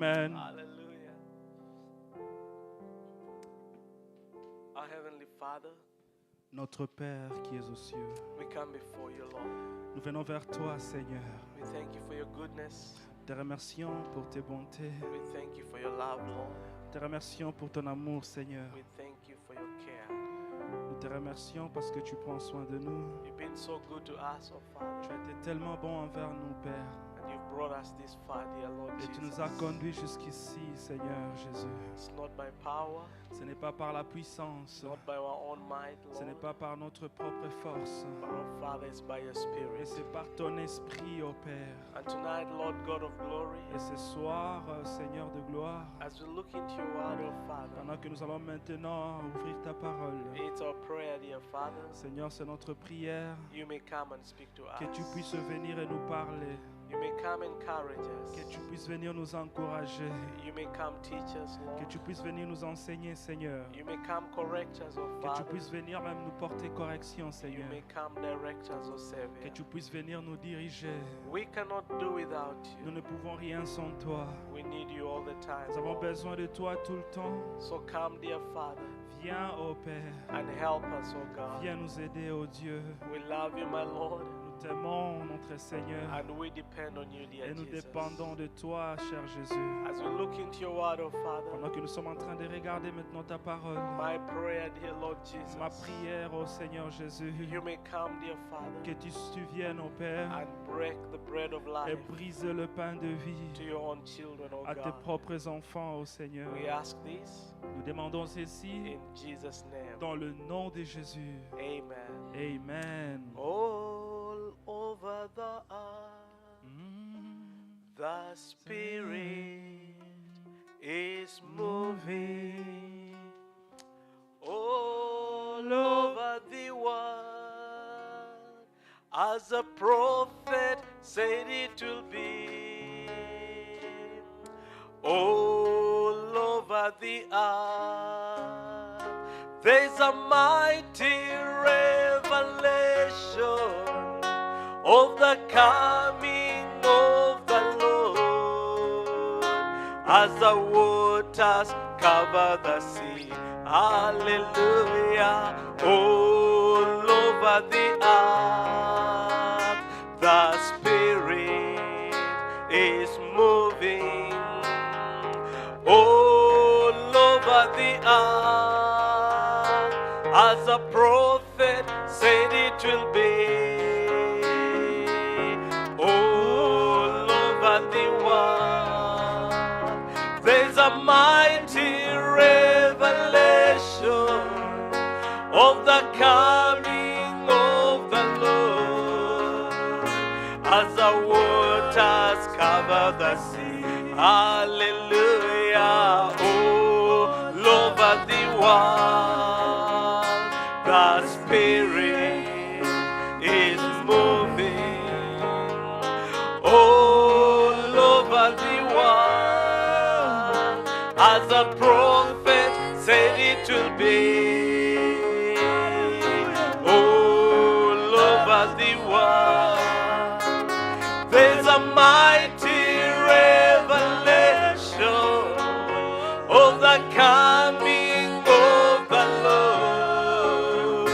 Amen. Hallelujah. Our Heavenly Father, Notre Père qui es aux cieux, we come before you, Lord. nous venons vers toi, Seigneur. We thank you for your goodness. Te remercions pour tes bontés. We thank you for your love, Lord. Te remercions pour ton amour, Seigneur. We thank you for your care. Nous te remercions parce que tu prends soin de nous. You've been so good to us, oh Father. Tu as été tellement bon envers nous, Père. And you've brought us this far, dear Lord Et tu Jesus. nous as conduits jusqu'ici, Seigneur Jésus. It's not by power, Ce n'est pas par la puissance. not by our own might, Ce n'est Lord. pas par notre propre force. But our Father, it's by your Mais Spirit. c'est par ton esprit, ô Père. And tonight, Lord God of glory, Et ce soir, Seigneur de gloire, as we look into your word, oh Father, pendant que nous allons maintenant ouvrir ta parole, it's our prayer, dear Father, Seigneur, c'est notre prière you may come and speak to que tu us. puisses venir et nous parler, You may come encourage us. que tu puisses venir nous encourager, You may come teach us, que Lord. tu puisses venir nous enseigner, Seigneur, You may come correct us, oh que tu Father. puisses venir même nous porter correction, You Seigneur, may come direct us, oh que Savior. tu puisses venir nous diriger. We cannot do without Nous you. ne pouvons rien sans toi. We need you all the time, Nous avons Lord. besoin de toi tout le temps. So come, dear Father, Viens, ô Père, and help us, oh God. viens nous aider, ô Dieu. We love you, my Lord, Nous t'aimons, notre Seigneur, and we depend on you, dear et nous Jesus. dépendons de toi, cher Jésus. As we look into your word, oh Father, Pendant que nous sommes en train de regarder maintenant ta parole, my prayer, dear Lord ma Jesus, prière, ô Seigneur Jésus, you may come, dear Father, que tu viennes, ô Père, and break the bread of et life brise le pain de to vie your own children, oh à tes God. propres enfants, ô Seigneur. We ask this Nous demandons ceci in Jesus' name. dans le nom de Jésus. Amen. Amen. All over the earth, Mm. the Spirit is moving. All over the world, as the prophet said it will be. All over the earth, there's a mighty revelation of the coming of the Lord, as the waters cover the sea. Hallelujah. All over the earth, the Spirit is moving. All over the earth, as the prophet said it will be. All over the world, there's a mighty revelation of the coming of the Lord, as the waters cover the sea. Hallelujah. All over the world, the Spirit is moving. All over the world, as the prophet said it will be. All over the world, there's a mighty revelation of the coming of the Lord,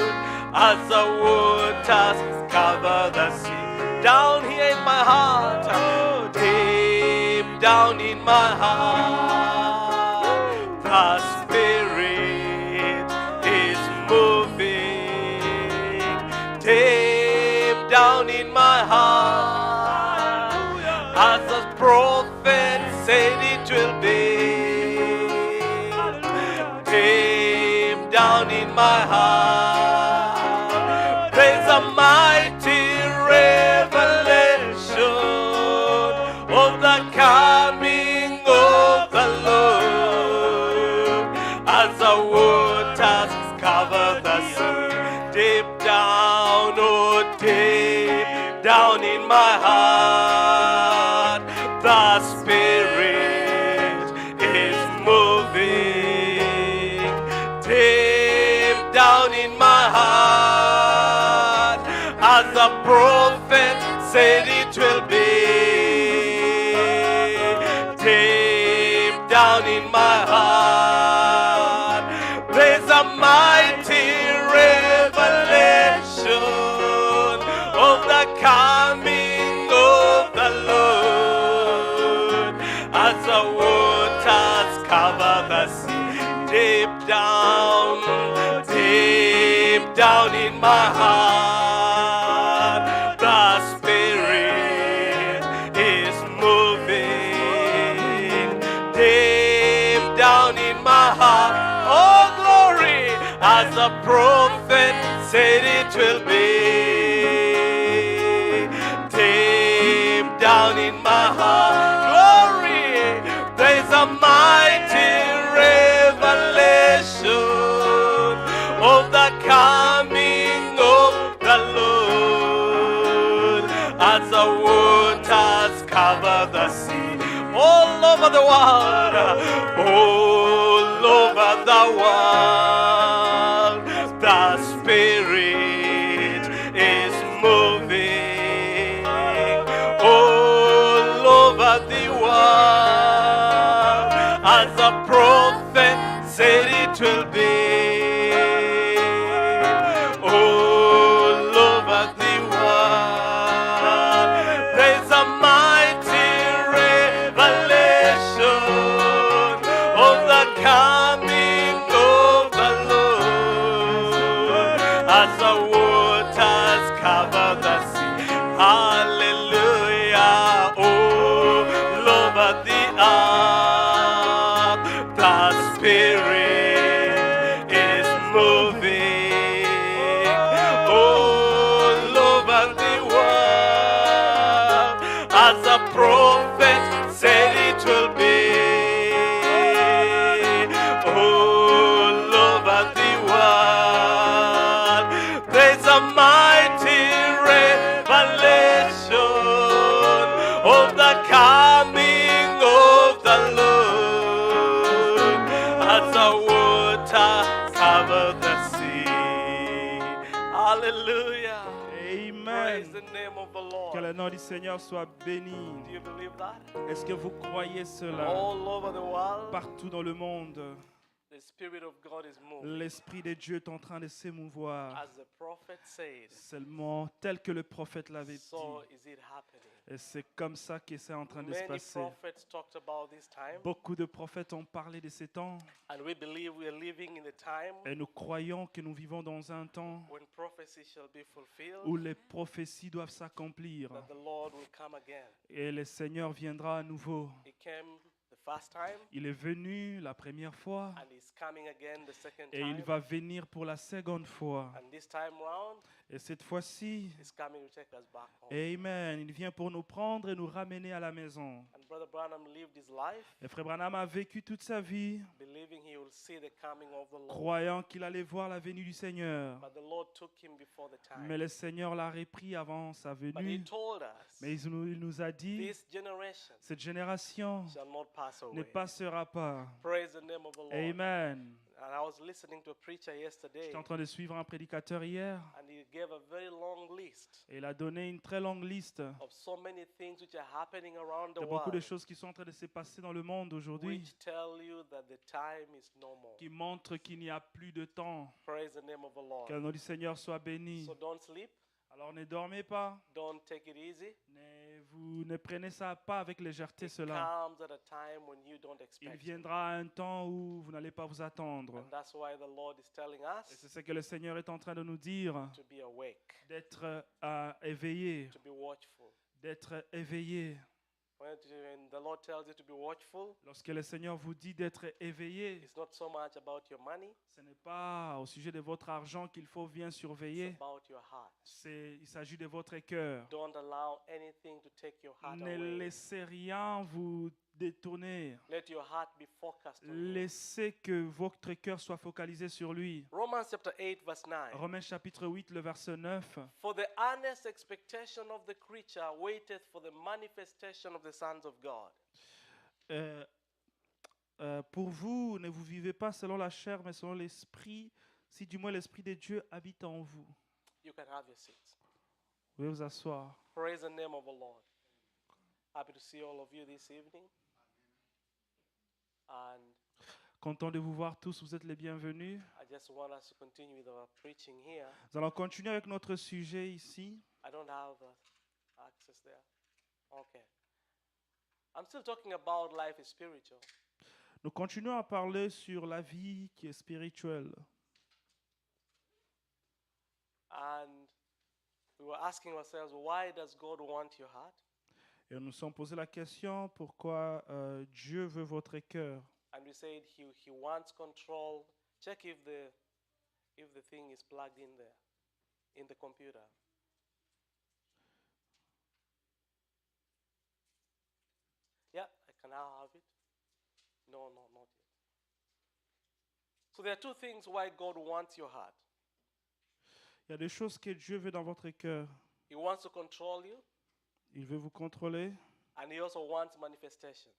as the waters cover the sea. Down here in my heart, deep down in my heart, the Spirit is moving. Deep down in my heart, as the prophet said it will be. Deep down in my heart, there's a mighty revelation of the coming of the Lord, as the waters cover the sea. Deep down, oh deep down in my heart, the Spirit is moving. Deep down in my heart, as the prophet said it will be. Deep down in my heart. There's a mighty revelation of the coming of the Lord. As the waters cover the sea, deep down in my heart, the Spirit is moving. Deep down in my heart, oh glory, as the prophet said it will be. Deep down in my heart, glory, there's a mighty revelation of the coming of the Lord. As the waters cover the sea, all over the world, all over the world, the Spirit is moving. All over the world, as the prophet said it will be. All over the world, there's a mighty revelation of the coming of the Lord. As the waters cover the sea, hallelujah. All over the earth, the Spirit is moving. All over the world, as the prophet said it will be. All over the world, there's a mighty revelation of the coming of the Lord. As the water cover the sea. Hallelujah. Praise Amen. the name of the Que Lord. le nom du Seigneur soit béni. Do you believe that? Est-ce que vous croyez cela? All over the world, Partout dans le monde, the Spirit of God is moving. l'Esprit de Dieu est en train de s'émouvoir. As the prophet said, Seulement tel que le prophète l'avait so dit. is it happening. Et c'est comme ça que c'est en train de se Many passer. prophets talked about this time, Beaucoup de prophètes ont parlé de ces temps. and we believe we are living in the time Et nous croyons que nous vivons dans un temps when prophecy shall be fulfilled, où les prophéties doivent s'accomplir. that the Lord will come again. Et le Seigneur viendra à nouveau. He came the first time, Il est venu la première fois and he's coming again the second et il time. va venir pour la seconde fois. And this time round, Et cette fois-ci, he's coming to take us back home. Amen, il vient pour nous prendre et nous ramener à la maison. And Brother Branham lived his life Et Frère Branham a vécu toute sa vie believing he will see the coming of the Lord. croyant qu'il allait voir la venue du Seigneur. But the Lord took him before the Mais time. le Seigneur l'a repris avant sa But he venue. told us, Mais il nous a dit, this generation cette génération shall not pass ne away. passera pas. Praise the name of the Lord. Amen. And I was listening to a preacher yesterday, J'étais en train de suivre un prédicateur hier and he gave a very long list et il a donné une très longue liste of so many things which are happening around the de beaucoup de world, choses qui sont en train de se passer dans le monde aujourd'hui which tell you that the time is no more. qui montrent qu'il n'y a plus de temps. Praise the name of the Lord. Que le nom du Seigneur soit béni. So don't sleep, Alors ne dormez pas, don't take it easy. vous ne prenez ça pas avec légèreté It cela. comes at a time when you don't Il expect it. viendra un temps où vous n'allez pas vous attendre. And that's why the Lord is telling Et c'est us ce que le Seigneur est en train de nous dire, to be awake, d'être éveillé, to be watchful. d'être éveillé. When the Lord tells you to be watchful, Lorsque le Seigneur vous dit d'être éveillé, it's not so much about your money, ce n'est pas au sujet de votre argent qu'il faut bien it's surveiller. about your heart. Il s'agit de votre cœur. Don't allow anything to take your heart Ne away. laissez rien vous détourner. Let your heart be focused on Him. Laissez que votre cœur soit focalisé sur lui. Romans chapter 8 verse 9. Romains chapitre 8, le verset 9. For the earnest expectation of the creature waiteth for the manifestation of the sons of God. Pour vous, ne vous vivez pas selon la chair, mais selon l'esprit, si du moins l'esprit de Dieu habite en vous. You can have your seats. Vous pouvez vous asseoir. Praise the name of the Lord. Happy to see all of you this evening. And Content de vous voir tous, vous êtes les bienvenus. I just want us to continue with our preaching here. Nous allons continuer avec notre sujet ici. I don't have access there. Okay. I'm still talking about life is spiritual. Nous continuons à parler sur la vie qui est spirituelle. And we were asking ourselves, why does God want your heart? Et nous nous sommes posé la question, pourquoi Dieu veut votre cœur? And we said he wants control. Check if the thing is plugged in there, in the computer. Yeah, I can now have it. No, not yet. So there are two things why God wants your heart. Il y a des choses que Dieu veut dans votre cœur. He wants to control you, Il veut vous contrôler. and he also wants manifestation.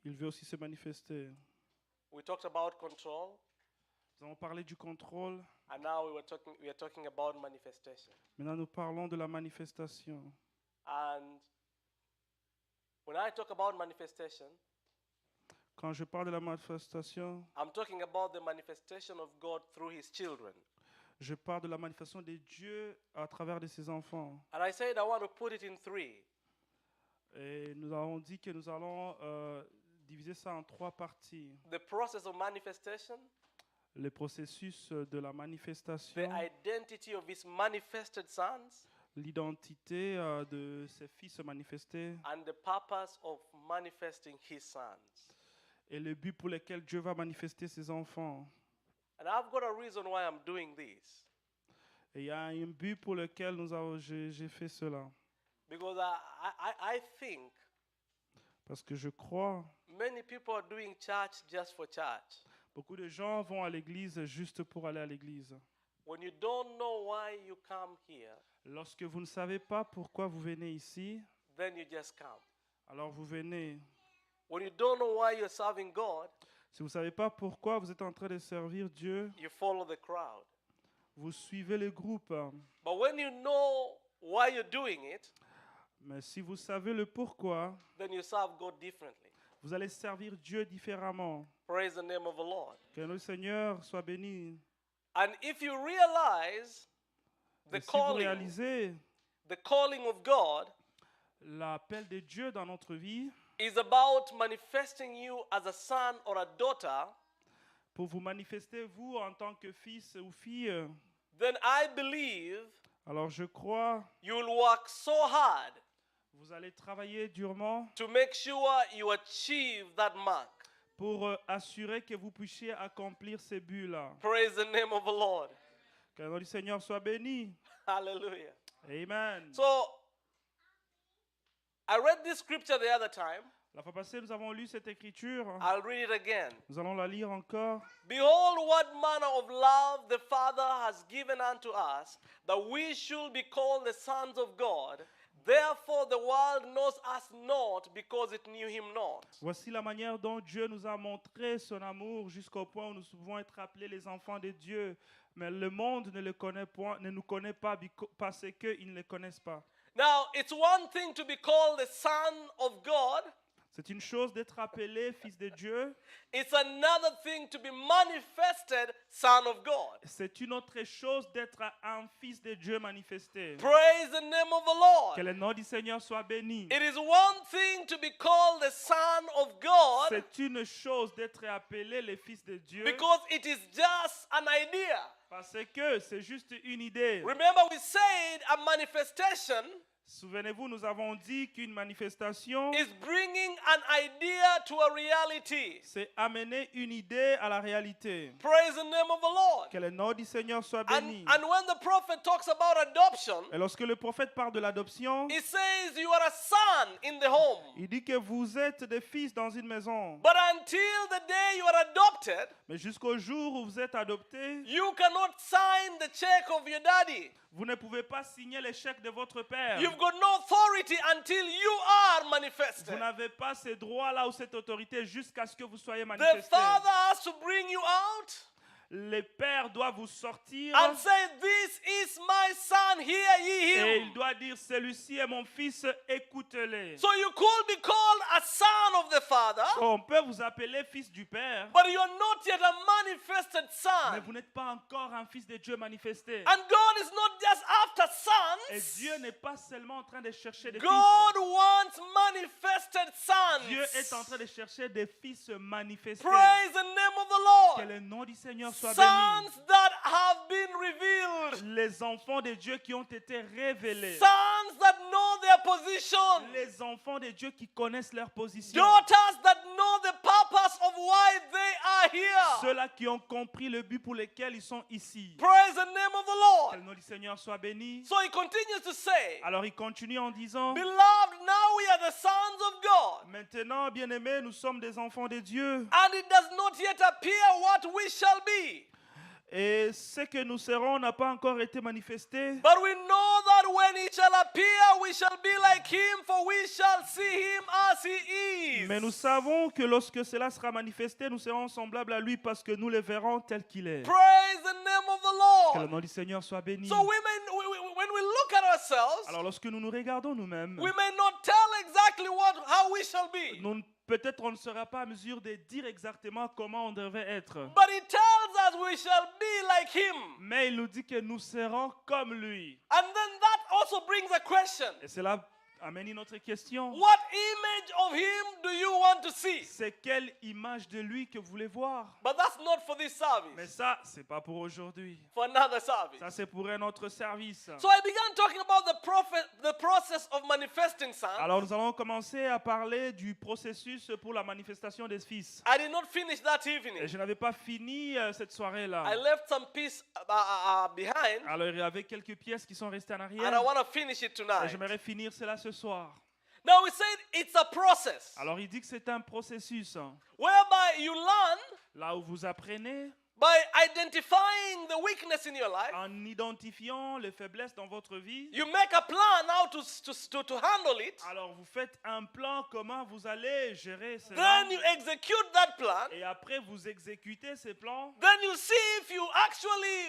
Il veut aussi se manifester. We talked about control, Nous avons parlé du contrôle. and now we are talking about manifestation. Maintenant, nous parlons de la manifestation. And when I talk about manifestation, Quand je parle de la manifestation, I'm talking about the manifestation of God through his children. je parle de la manifestation de Dieu à travers de ses enfants. And I said I want to put it in three. Et nous avons dit que nous allons diviser ça en 3 parties. The process of manifestation, Le processus de la the manifestation, identity of his manifested sons, l'identité de ses fils manifestés and the purpose of manifesting his sons. et le but pour lequel Dieu va manifester ses enfants. And I've got a reason why I'm doing this. Et il y a un but pour lequel j'ai fait cela. Because I think Parce que je crois, many people are doing church just for church. beaucoup de gens vont à l'église juste pour aller à l'église. When you don't know why you come here, Lorsque vous ne savez pas pourquoi vous venez ici, then you just come. alors vous venez. When you don't know why you're serving God, Si vous ne savez pas pourquoi vous êtes en train de servir Dieu, you follow the crowd. vous suivez le groupe. But when you know why you're doing it, Mais si vous savez le pourquoi, then you serve God differently. vous allez servir Dieu différemment. Praise the name of the Lord. Que le Seigneur soit béni. And if you realize Et the si vous calling, réalisez the calling of God l'appel de Dieu dans notre vie is about manifesting you as a son or a daughter, pour vous manifester vous en tant que fils ou fille, then I believe alors je crois you will work so hard vous allez travailler durement to make sure you achieve that mark. pour assurer que vous puissiez accomplir ces buts-là. Praise the name of the Lord. Que le nom du Seigneur soit béni. Hallelujah. Amen. So, I read this scripture the other time. La fois passée, nous avons lu cette écriture. I'll read it again. Nous allons la lire encore. Behold, what manner of love the Father has given unto us, that we should be called the sons of God. Therefore the world knows us not, because it knew him not. Voici la manière dont Dieu nous a montré son amour jusqu'au point où nous pouvons être appelés les enfants de Dieu. Mais le monde ne nous connaît pas parce qu'ils ne le connaissent pas. Now, it's one thing to be called the son of God. C'est une chose d'être appelé fils de Dieu. It's another thing to be manifested son of God. C'est une autre chose d'être un fils de Dieu manifesté. Praise the name of the Lord. Que le nom du Seigneur soit béni. It is one thing to be called the son of God, C'est une chose d'être appelé les fils de Dieu. because it is just an idea. Parce que c'est juste une idée. Remember, we said a manifestation Souvenez-vous, nous avons dit qu'une manifestation, is bringing an idea to a reality. c'est amener une idée à la réalité. Praise the name of the Lord. Que le nom du Seigneur soit And béni. when the prophet talks about adoption, Et lorsque le prophète parle de l'adoption, he says you are a son in the home. il dit que vous êtes des fils dans une maison. But until the day you are adopted, Mais jusqu'au jour où vous êtes adopté, you cannot sign the check of your daddy. vous ne pouvez pas signer les chèques de votre père. You've got no authority until you are manifested. Vous n'avez pas ces droits-là ou cette autorité jusqu'à ce que vous soyez The manifesté. father has to bring you out Les pères doivent vous sortir and say, "This is my son, hear ye et il him." doit dire, celui-ci est mon fils, écoutez-le. So you could be called a son son of the Father, On peut vous appeler fils du Père, but you are not yet a manifested mais son. vous n'êtes pas encore un fils de Dieu manifesté. And God is not just after Et sons. Dieu n'est pas seulement en train de chercher des God fils. wants manifested Dieu est en sons. train de chercher des fils manifestés. Praise the name of the Que Lord. le nom du Seigneur soit béni. Sons that have been revealed. Les enfants de Dieu qui ont été révélés. Sons that know their position. Les enfants de Dieu qui connaissent leur position. Daughters that know the purpose of why they are here. Ceux-là qui ont compris le but pour lequel ils sont ici. Praise the name of the Que Lord. le nom du Seigneur soit béni. So he continues to say, Alors il continue en disant, beloved, now we are the sons of God. maintenant, bien-aimés, nous sommes des enfants de Dieu. And it does not yet appear what we shall be. Et ce que nous serons n'a pas encore été manifesté. But we know that when he shall appear, we shall be like him, for we shall see him as he is. Mais nous savons que lorsque cela sera manifesté, nous serons semblables à lui parce que nous le verrons tel qu'il est. Praise the name of the Que le Lord. nom du Seigneur soit béni. So when we look at ourselves, Alors lorsque nous nous regardons nous-mêmes, we may not tell exactly how we shall be. peut-être on ne sera pas à mesure de dire exactement comment on devait être. But he tells us we shall be like him. Mais il nous dit que nous serons comme lui. And then that also brings a question. Et cela amène une autre question. What image of him do you want to see? C'est quelle image de lui que vous voulez voir? But that's not for this Mais service, ça, c'est pas pour aujourd'hui. for another service. Ça, c'est pour un autre service. So I began talking about the process of manifesting sons. Alors nous allons commencer à parler du processus pour la manifestation des fils. I did not finish that Et evening. je n'avais pas fini cette soirée-là. I left some piece behind, Alors il y avait quelques pièces qui sont restées en and I arrière. want to finish it Et tonight. j'aimerais finir cela ce soir. Now we said it's a process Alors il dit que c'est un processus. whereby you learn Là où vous apprenez by identifying the weakness in your life. en identifiant les faiblesses dans votre vie. You make a plan how to handle it. Alors vous faites un plan comment vous allez gérer cela. Then you execute that plan. Et après vous exécutez ces plans. Then you see if you actually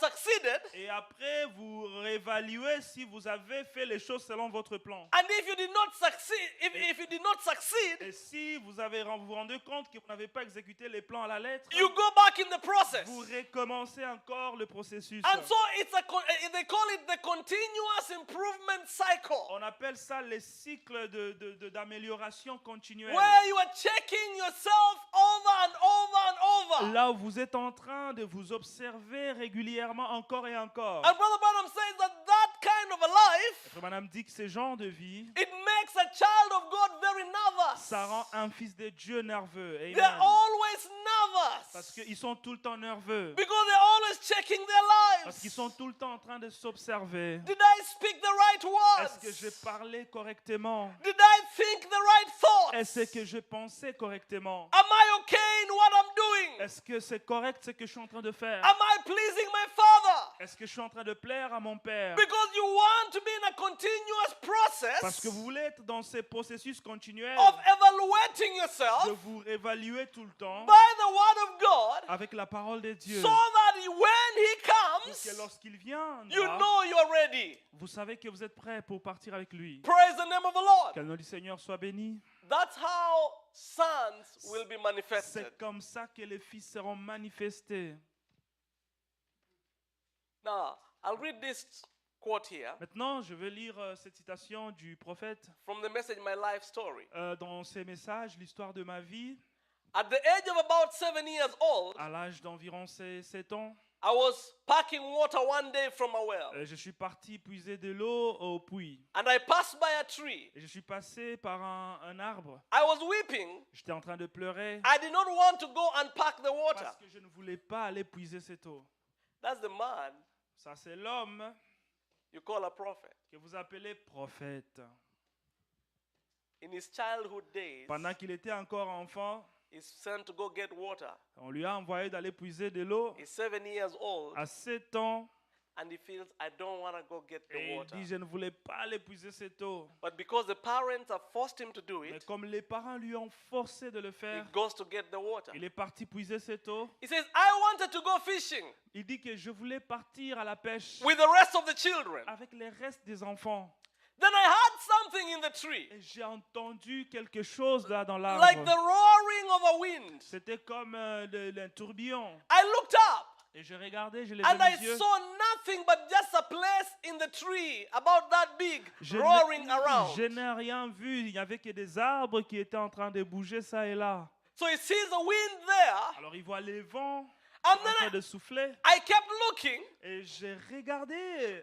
succeeded. Et après vous réévaluez si vous avez fait les choses selon votre plan. And if you did not succeed, if you did not succeed, Et si vous vous rendez compte que vous n'avez pas exécuté les plans à la lettre, you go back in the process. vous recommencez encore le processus. And so they call it the continuous improvement cycle, On appelle ça les cycles d'amélioration continuelle. where you are checking yourself over and over and over. Là où vous êtes en train de vous observer régulièrement encore et encore. And Brother Branham says that kind of a life, Frère Branham dit que ce genre de vie, it makes a child of God very nervous. ça rend un fils de Dieu nerveux. Amen. They're always Parce nervous qu'ils sont tout le temps nerveux. because they're always checking their Parce qu'ils sont lives. tout le temps en train de s'observer. Did I speak the right Est-ce que j'ai words? parlé correctement? Did I think the right thoughts? Est-ce que je pensais correctement? Am I okay in what I'm doing? Est-ce que c'est correct ce que je suis en train de faire? Am I pleasing my Father? Est-ce que je suis en train de plaire à mon Père? Because you want to be in a continuous Parce process que vous voulez être dans ces processus continuels of evaluating de yourself vous évaluer tout le temps by the Word of God, avec la parole de Dieu. so that when He Pour comes, que lorsqu'il vient, you know you are ready. vous savez que vous êtes prêts pour partir avec lui. Praise the name of the Lord. Que le nom du Seigneur soit béni. That's how sons will be manifested. C'est comme ça que les fils seront manifestés. Now, I'll read this quote here Maintenant, je vais lire cette citation du prophète from the message My Life Story. dans ses messages, l'histoire de ma vie. At the age of about 7 years old, À l'âge d'environ 7 ans, I was packing water one day from a well, je suis parti puiser de l'eau au puits. and I passed by a tree. Et je suis passé par un arbre. I was weeping. J'étais en train de pleurer I did not want to go and pack the water. parce que je ne voulais pas aller puiser cette eau. That's the man Ça, c'est l'homme you call a prophet. que vous appelez prophète. In his childhood days, Pendant qu'il était encore enfant, he's sent to go get water. on lui a envoyé d'aller puiser de l'eau. He's 7 years old, À 7 ans, and he feels, I don't want to go get et the il water. dit, je ne voulais pas aller puiser cette eau. But because the parents have forced him to do Mais it, comme les parents lui ont forcé de le he faire, goes to get the water. il est parti puiser cette eau. He says, I wanted to go fishing Il dit que je voulais partir à la pêche with the rest of the children. avec les restes des enfants. Then I heard something in the tree, Et j'ai entendu quelque chose là dans like the l'arbre. roaring of a wind. C'était comme un tourbillon. I looked up Et je regardais, je levais and I mes yeux. saw nothing but just a place in the tree about that big, Je roaring around. n'ai rien vu. Il n'y avait que des arbres qui étaient en train de bouger ça et là. So he sees the wind there, Alors il voit les vents and en then train de souffler. I kept looking, Et j'ai regardé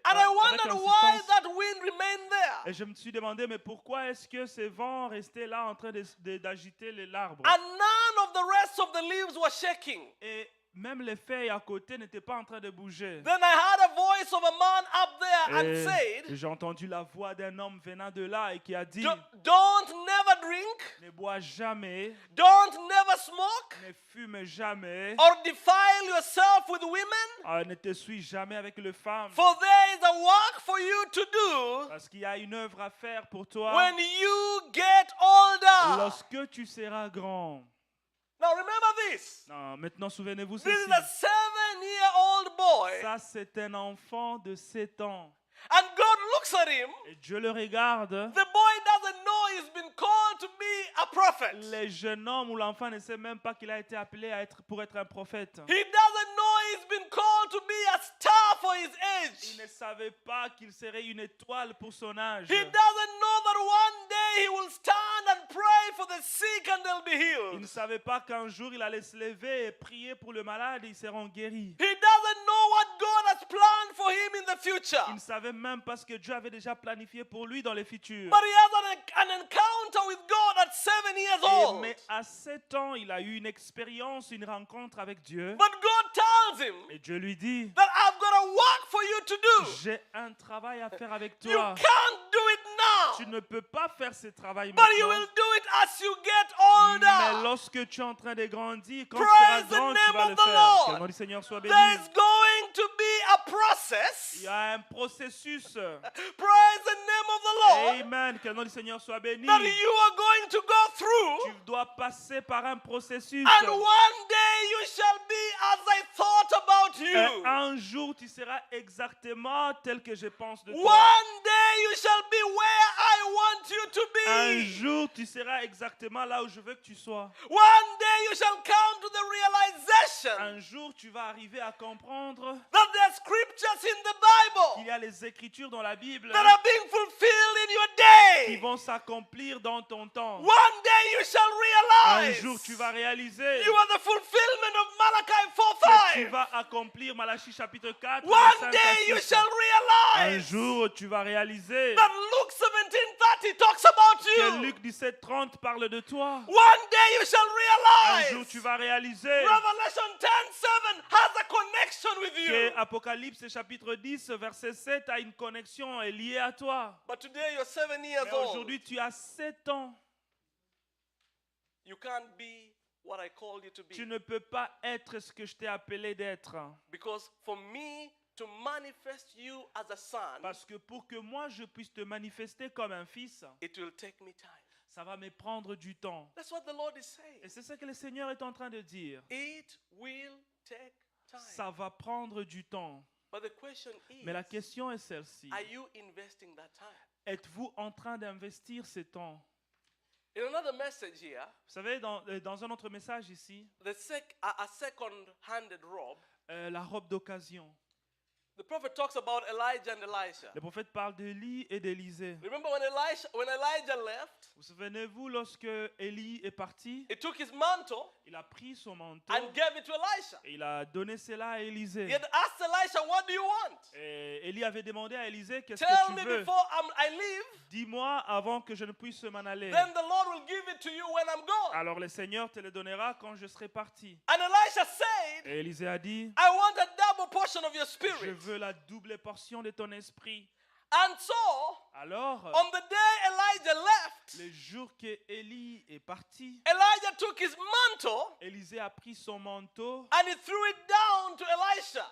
and I avec wondered why insistance. that wind remained there. Et je me suis demandé, mais pourquoi est-ce que ces vents restaient là en train d'agiter l'arbre? And none of the rest of the leaves were shaking. Et même les feuilles à côté n'étaient pas en train de bouger. Then I heard a voice of a man up there and Et said, j'ai entendu la voix d'un homme venant de là et qui a dit, Don't never drink, ne bois jamais, don't never smoke, ne fume jamais, or defile yourself with women, ne te suis jamais avec les femmes. for there is a work for you to do Parce qu'il y a une œuvre à faire pour toi when you get older. lorsque tu seras grand. Now remember this. Non, maintenant, souvenez-vous This ceci. is a 7-year-old boy, Ça, c'est un enfant de 7 ans. and God looks at him. Et Dieu le regarde. The boy doesn't know he's been called to be a prophet. Le jeune homme ou l'enfant ne sait même pas qu'il a été appelé pour être un prophète. He doesn't know he's been called to be a star for his Il age. ne savait pas qu'il serait une étoile pour son âge. He doesn't know that one day he will stand and pray for the sick and they'll be Il healed. ne savait pas qu'un jour il allait se lever et prier pour le malade et ils seront guéris. He doesn't know what God has planned for him in the future. Il ne savait même pas ce que Dieu avait déjà planifié pour lui dans le futur. But he has an encounter with God at 7 years old. Mais à 7 ans, il a eu une expérience, une rencontre avec Dieu. But God tells him Et Dieu lui dit, that I've got a work for you to do. j'ai un travail à faire avec You toi. can't do it Tu now, ne peux pas faire ce travail but you will maintenant. do it as you get Mais older. lorsque tu es en train de grandir, quand tu Praise seras the grand, tu name vas of le the faire. Lord. Que le nom du Seigneur soit béni. There's going to be a process. Il y a un processus. Praise the name of the Lord Amen. Que le nom du Seigneur soit béni. that you are going to go Tu through. dois passer par un processus. And one day you shall be as I thought about Et you. un jour, tu seras exactement tel que je pense de toi. One day you shall be where I want you to Un be. jour, tu seras exactement là où je veux que tu sois. One day you shall come to the realization Un jour, tu vas arriver à comprendre that there are scriptures in the qu'il Bible y a les Écritures dans la Bible that are being fulfilled in your qui day. vont s'accomplir dans ton temps. One day you shall Un realize jour, tu vas réaliser you are the fulfillment of Malachi que tu 4:5. vas accomplir Malachie chapitre 4. One verset day you 5 à 6. shall Un realize jour, tu vas réaliser that Luke 17:30 talks about que you. Luc 17:30 parle de toi. One day you shall Un jour, realize tu vas réaliser Revelation 10:7 has a connection with que you. Apocalypse chapitre 10 verset 7 a une connexion est liée à toi. But today you're 7 years Mais old. aujourd'hui, tu as 7 ans. You can't be what I called you to Tu be. ne peux pas être ce que je t'ai appelé d'être. Because for me to manifest you as a son, Parce que pour que moi, je puisse te manifester comme un fils, it will take me time. ça va me prendre du temps. That's what the Lord is saying. Et c'est ça que le Seigneur est en train de dire. It will take time. Ça va prendre du temps. But the question is, Mais la question est celle-ci. are you investing that time? Êtes-vous en train d'investir ce temps? In another message here, Vous savez, dans un autre message ici, a second-handed robe, la robe d'occasion. the prophet talks about Elijah and Elisha. Le prophète parle d'Élie et d'Élisée. Remember when Elijah left, Vous souvenez-vous lorsque Élie est parti, he took his mantle il a pris son manteau and gave it to Elisha. et il a donné cela à Élisée. He had asked Elisha, what do you want? Et Élie avait demandé à Élisée, qu'est-ce Tell que me tu veux? before I leave, Dis-moi avant que je ne puisse m'en aller. then the Lord will give it to you when I'm gone. Alors le Seigneur te le donnera quand je serai parti. And Elisha said, Et Élisée a dit, I want a double portion of your je spirit. veux la double portion de ton esprit. And so, Alors, on the day Elijah left, le jour que Élie est parti, Elijah took his mantle Élisée a pris son manteau and he threw it down to Elisha.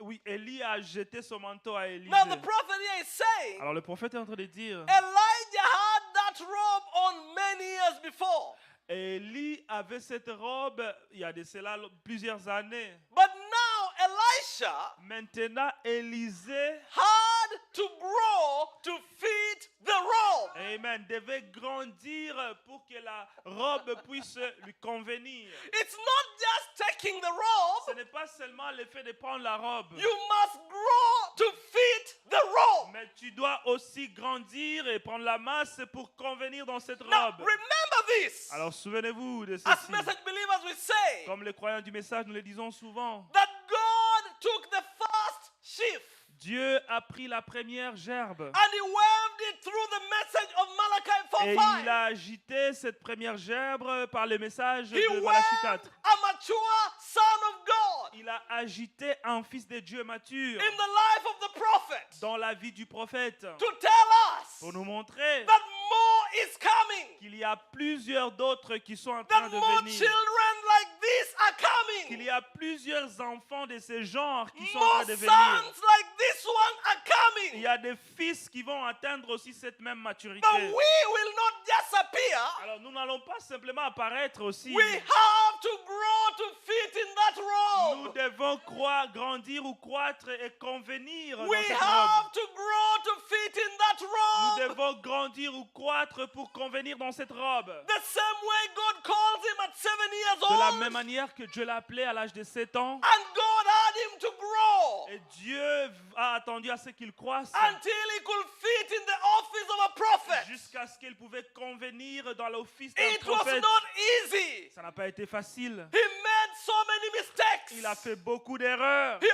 oui, Élie a jeté son manteau à Élisée. Now the prophet here is saying, Alors le prophète est en train de dire, Elijah had that robe on many years before. Élie avait cette robe il y a de cela plusieurs années. But now Elisha Maintenant, Élisée, had to grow to fit the robe. amen, devait grandir pour que la robe puisse lui convenir. It's not just taking the Ce robe, n'est pas seulement le fait de prendre la robe, you must grow to fit the robe. mais tu dois aussi grandir et prendre la masse pour convenir dans cette Now, robe. remember this. Alors souvenez-vous de As ceci. message believers, we say Comme les croyants du message, nous le disons souvent. that God took the first sheaf Dieu a pris la première gerbe and he waved it through the message of Malachi et il 4:5. a agité cette première gerbe par le message He de Malachie waved 4. a mature son of God Il a agité un fils de Dieu mature in the life of the prophet dans la vie du prophète to tell us pour nous montrer that more is coming, qu'il y a plusieurs d'autres qui sont en train that de more venir, children like this are qu'il coming, y a plusieurs enfants de ce genre qui sont en train more de sons venir. like this one are Il coming. y a des fils qui vont atteindre aussi cette même maturité. But we will not just appear. Alors nous n'allons pas simplement apparaître aussi. We have to grow to fit in that Nous robe. devons grandir ou croître et convenir dans We cette have robe. to grow to fit in that Nous robe. devons grandir ou croître pour convenir dans cette robe. The same way God calls him at 7 years De la old, même manière que Dieu l'a appelé à l'âge de 7 ans. and God had him to grow Et Dieu a attendu à ce qu'il croisse until he could fit in the office of a prophet. jusqu'à ce qu'il pouvait convenir dans l'office d'un It was prophète. not easy. Ça n'a pas été facile. He made so many mistakes. Il a fait beaucoup d'erreurs. He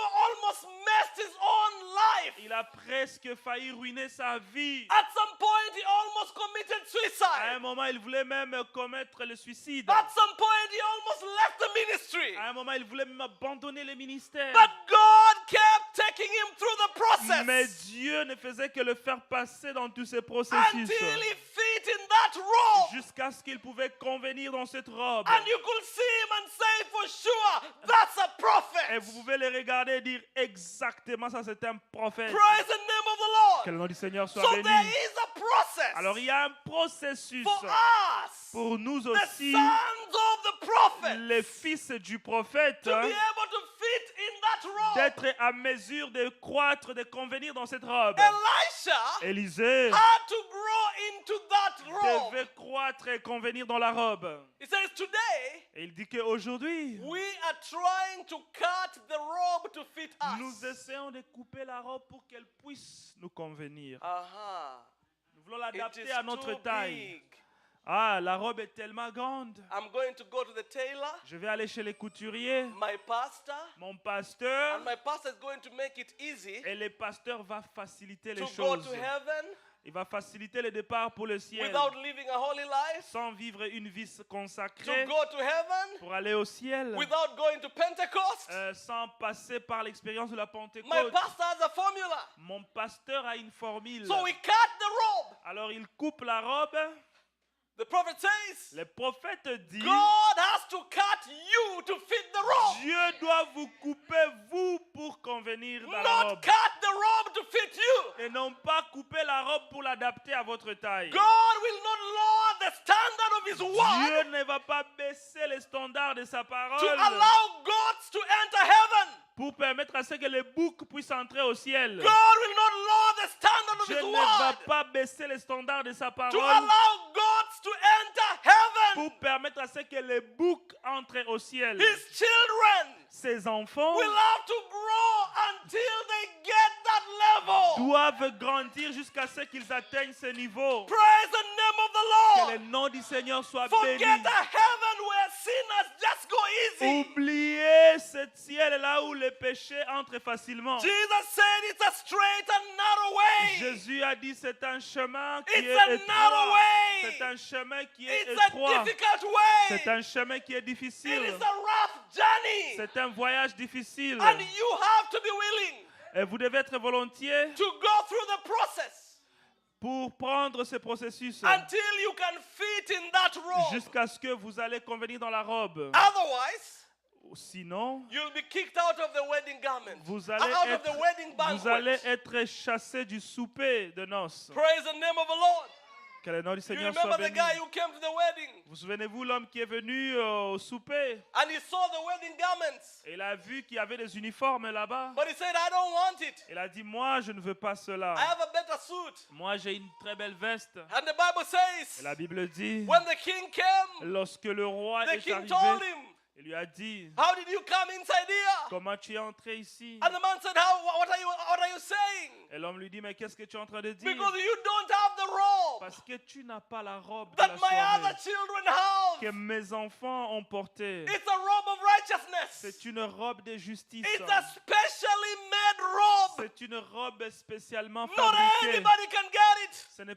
almost messed his own life. Il a presque failli ruiner sa vie. At some point, he almost committed À un suicide. moment, il voulait même commettre le suicide. At some point, he almost left the ministry. À un moment, il voulait même abandonner le ministère. But God kept taking him through the Mais process Dieu ne faisait que le faire passer dans tous ces processus until he fit in that robe. jusqu'à ce qu'il pouvait convenir dans cette robe. And you could see him and say for sure, that's a Et prophet. vous pouvez les regarder et dire exactement ça, c'est un prophète. Praise the name of the Lord. Que le nom du Seigneur soit So béni. there is a process Alors il y a un processus for us, pour nous the aussi, sons of the prophet, les fils du prophète, to be able to fit in that robe. d'être à mesure de croître, de convenir dans cette robe. Elisha Élisée had to grow into that robe. devait croître et convenir dans la robe. He says today Et il dit qu'aujourd'hui, we are trying to cut the robe to fit nous us. essayons de couper la robe pour qu'elle puisse nous convenir. Nous voulons It l'adapter is à notre too taille. big. Ah, la robe est tellement grande. I'm going to go to the tailor, Je vais aller chez les couturiers. my pastor, Mon pasteur, and my pastor is going to make it easy et le pasteur va faciliter les to go choses. to heaven Il va faciliter le départ pour le ciel. without living a holy life, Sans vivre une vie to consacrée go to heaven pour aller au ciel. without going to Pentecost. Sans passer par l'expérience de la My Pentecôte. pastor has a formula. Mon pasteur a une formule. So we cut the robe. Alors il coupe la robe. The prophet says, Le prophète dit, God has to cut you to fit the robe. Dieu doit vous couper vous pour convenir dans la Not robe. cut the robe to fit you. Et non pas couper la robe pour l'adapter à votre taille. God will not lower the standard of his word Dieu ne va pas baisser les standards de sa to parole allow gods to enter heaven. pour permettre à ce que les boucs puissent entrer au ciel. God will not lower the standard of Dieu his ne va word pas baisser les standards de sa to parole allow gods to enter heaven. pour permettre à ce que les boucs entrent au ciel. His children Ses enfants will have to grow until they get that level. doivent grandir jusqu'à ce qu'ils atteignent ce niveau. Praise the name of the Que Lord. le nom du Seigneur soit Forget béni. a heaven where sinners just go easy. Oubliez ce ciel là où les péchés entrent facilement. Jesus said it's a straight and narrow way. Jésus a dit c'est un chemin qui It's est a narrow étroit. way. C'est un chemin qui est It's a étroit. difficult way. C'est un chemin qui est It difficile. is a rough journey. C'est un voyage difficile. And you have to be willing Et vous devez être volontiers to go through the process pour prendre ce processus until you can fit in that robe. jusqu'à ce que vous allez convenir dans la robe. Otherwise, Sinon, you'll be kicked out of the wedding garment. vous allez Out of the wedding vous allez banquet. être chassé du souper de noces. Praise the name of the Lord. Que le nom du You Seigneur soit remember the béni. guy who came to the wedding Vous souvenez-vous l'homme qui est venu au souper and he saw the wedding garments, et il a vu qu'il y avait des uniformes là-bas. but he said, I don't want it. Il a dit, moi, je ne veux pas cela. I have a better suit. Moi, j'ai une très belle veste. And the Bible Et says, la Bible dit, when the king came, lorsque le roi the est king told arrivé, him, il lui a dit, how did you come inside here? comment tu es entré ici? And the man said, what are you saying? Et l'homme lui dit, mais qu'est-ce que tu es en train de dire? Because you don't have the robe Parce que tu n'as pas la robe de that la my soirée other children have. que mes enfants ont portée. It's a robe of righteousness. C'est une robe de justice. It's a specially made robe. C'est une robe spécialement Not fabriquée. anybody can get it. Ce n'est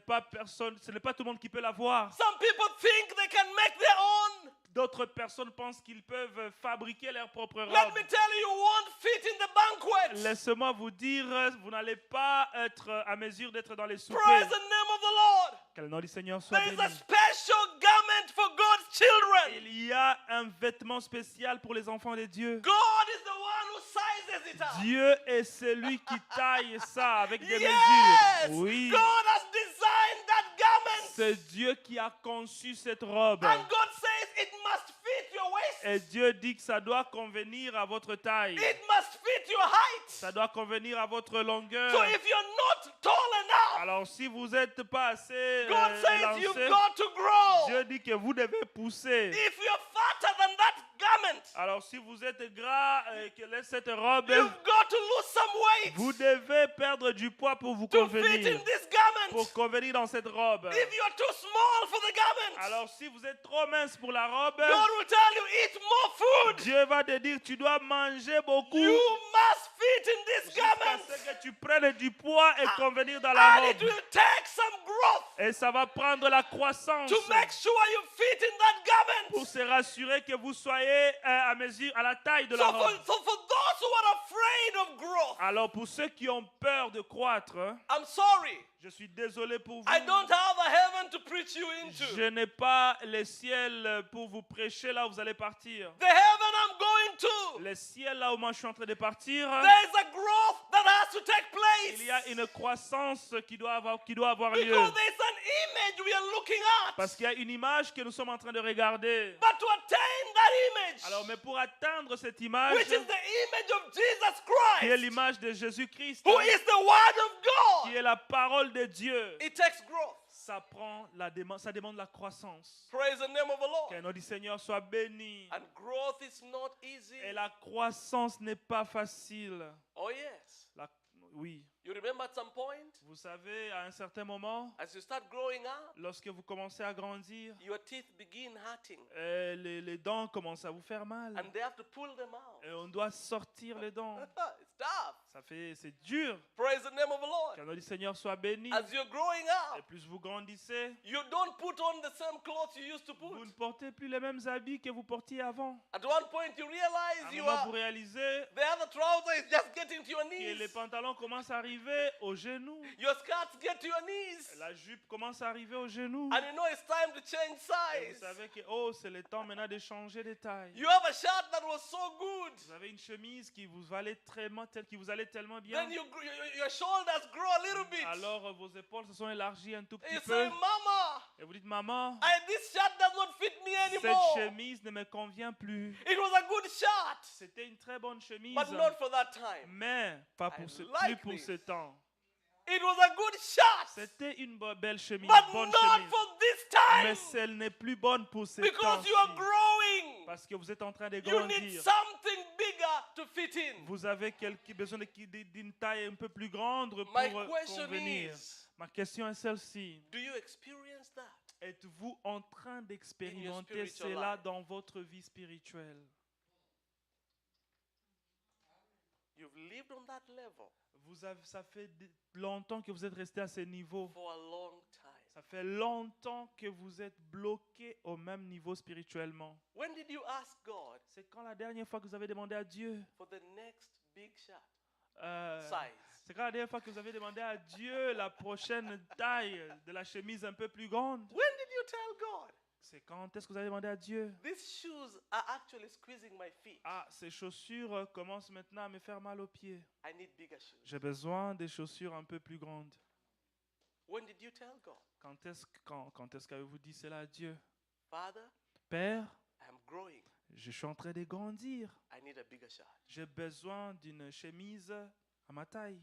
pas tout le monde qui peut l'avoir. Some people think they can make their own. D'autres personnes pensent qu'ils peuvent fabriquer leur propre Let robe. me tell you, you won't fit in the banquet. Laissez-moi vous dire, vous n'allez pas être à mesure d'être dans les soupers. Praise the name of the Lord. Que le nom du Seigneur soit There is a béni. special garment for God's children. Il y a un vêtement spécial pour les enfants de Dieu. God is the one who sizes it up. Dieu est celui qui taille ça avec des Yes! mesures. Oui, God has designed that garment. c'est Dieu qui a conçu cette robe. And God says it must fit your waist. Et Dieu dit que ça doit convenir à votre taille. It must fit your height. Ça doit convenir à votre longueur. So if you're not tall enough, Alors si vous n'êtes pas assez God says you've élancé, got to grow. Dieu dit que vous devez pousser. If you're fatter than that garment, Alors si vous êtes gras et que cette robe, you've got to lose some weight vous devez perdre du poids pour vous to fit in convenir. this garment. Pour convenir dans cette robe. If you're too small for the garment, Alors si vous êtes trop mince pour la robe, God will tell you eat more food. Dieu va te dire tu dois manger beaucoup You must fit in this jusqu'à garment. ce que tu prennes du poids et convenir dans la And it robe. will take some growth Et ça va prendre la croissance to make sure you fit in that pour garment. se rassurer que vous soyez à mesure, à la taille de la So robe. for those who are afraid of growth, Alors pour ceux qui ont peur de croître, I'm sorry. je suis désolé pour vous. I don't have a heaven to preach you into. Je n'ai pas le ciel pour vous prêcher là où vous allez partir. The heaven I'm going to, Le ciel là où moi je suis en train de partir, there's a growth that has to take il y a place. une croissance qui doit avoir lieu. Because there's an image we are looking Parce at. qu'il y a une image que nous sommes en train de regarder. But to attain that Alors, image, mais pour atteindre cette image, which is the image of Jesus qui est Christ, l'image de Jésus-Christ, who is the Word of qui God, est la parole de Dieu, it takes growth. ça demande la croissance. Praise the name of the Que Lord. le nom du Seigneur soit béni. And growth is not easy. Et la croissance n'est pas facile. Oh, yes. Oui. You remember at some point, Vous savez, à un certain moment, as you start growing up, lorsque vous commencez à grandir, your teeth begin hurting. les dents commencent à vous faire mal. And they have to pull them out. Et on doit sortir les dents. It's tough. C'est dur. Praise the name of the Lord. Que le nom du Seigneur soit béni. As you're growing Et up, plus vous grandissez, you don't put on the same clothes you used to vous put. ne portez plus les mêmes habits que vous portiez avant. At one point, you À realize un you moment, are vous réalisez the other trouser is just getting to your que les knees. pantalons commencent à arriver aux genoux. Your skirts get to your knees. La jupe commence à arriver aux genoux. And you know it's time to change Et vous size. savez que oh, c'est le temps maintenant de changer de taille. You have a shirt that was so good. Vous avez une chemise qui vous allait tellement bien. Then your shoulders grow a little bit. Alors vos épaules se sont élargies un tout And petit you peu. say, Mama, Et vous dites, maman, this shirt does not fit me cette anymore. chemise ne me convient plus. It was a good shirt, C'était une très bonne chemise, but not for that time. mais pas I plus like pour this. ce temps. It was a good shirt, C'était une belle chemise, but bonne not chemise. for this Mais time. elle n'est plus bonne pour ce Because temps. you are growing. Parce que vous êtes en train de You need grandir. something bigger to fit in. Vous avez besoin d'une taille un peu plus grande pour My question convenir. is, Ma question est celle-ci. do you experience that? Êtes-vous en train d'expérimenter spiritual cela life? dans votre vie spirituelle? You've lived on that level Ça fait longtemps que vous êtes resté à ce niveau. for a long time. Ça fait longtemps que vous êtes bloqué au même niveau spirituellement. When did you ask God C'est quand la dernière fois que vous avez demandé à Dieu? for the next big shirt C'est size? quand la dernière fois que vous avez demandé à Dieu la prochaine taille de la chemise un peu plus grande? When did you tell God, C'est quand est-ce que vous avez demandé à Dieu? these shoes are actually squeezing my feet? Ah, ces chaussures commencent maintenant à me faire mal aux pieds. I need bigger shoes. J'ai besoin des chaussures un peu plus grandes. When did you tell God, Quand est-ce qu'avez-vous dit cela à Dieu? Father, Père, I am growing. je suis en train de grandir. I need a bigger shirt. J'ai besoin d'une chemise à ma taille.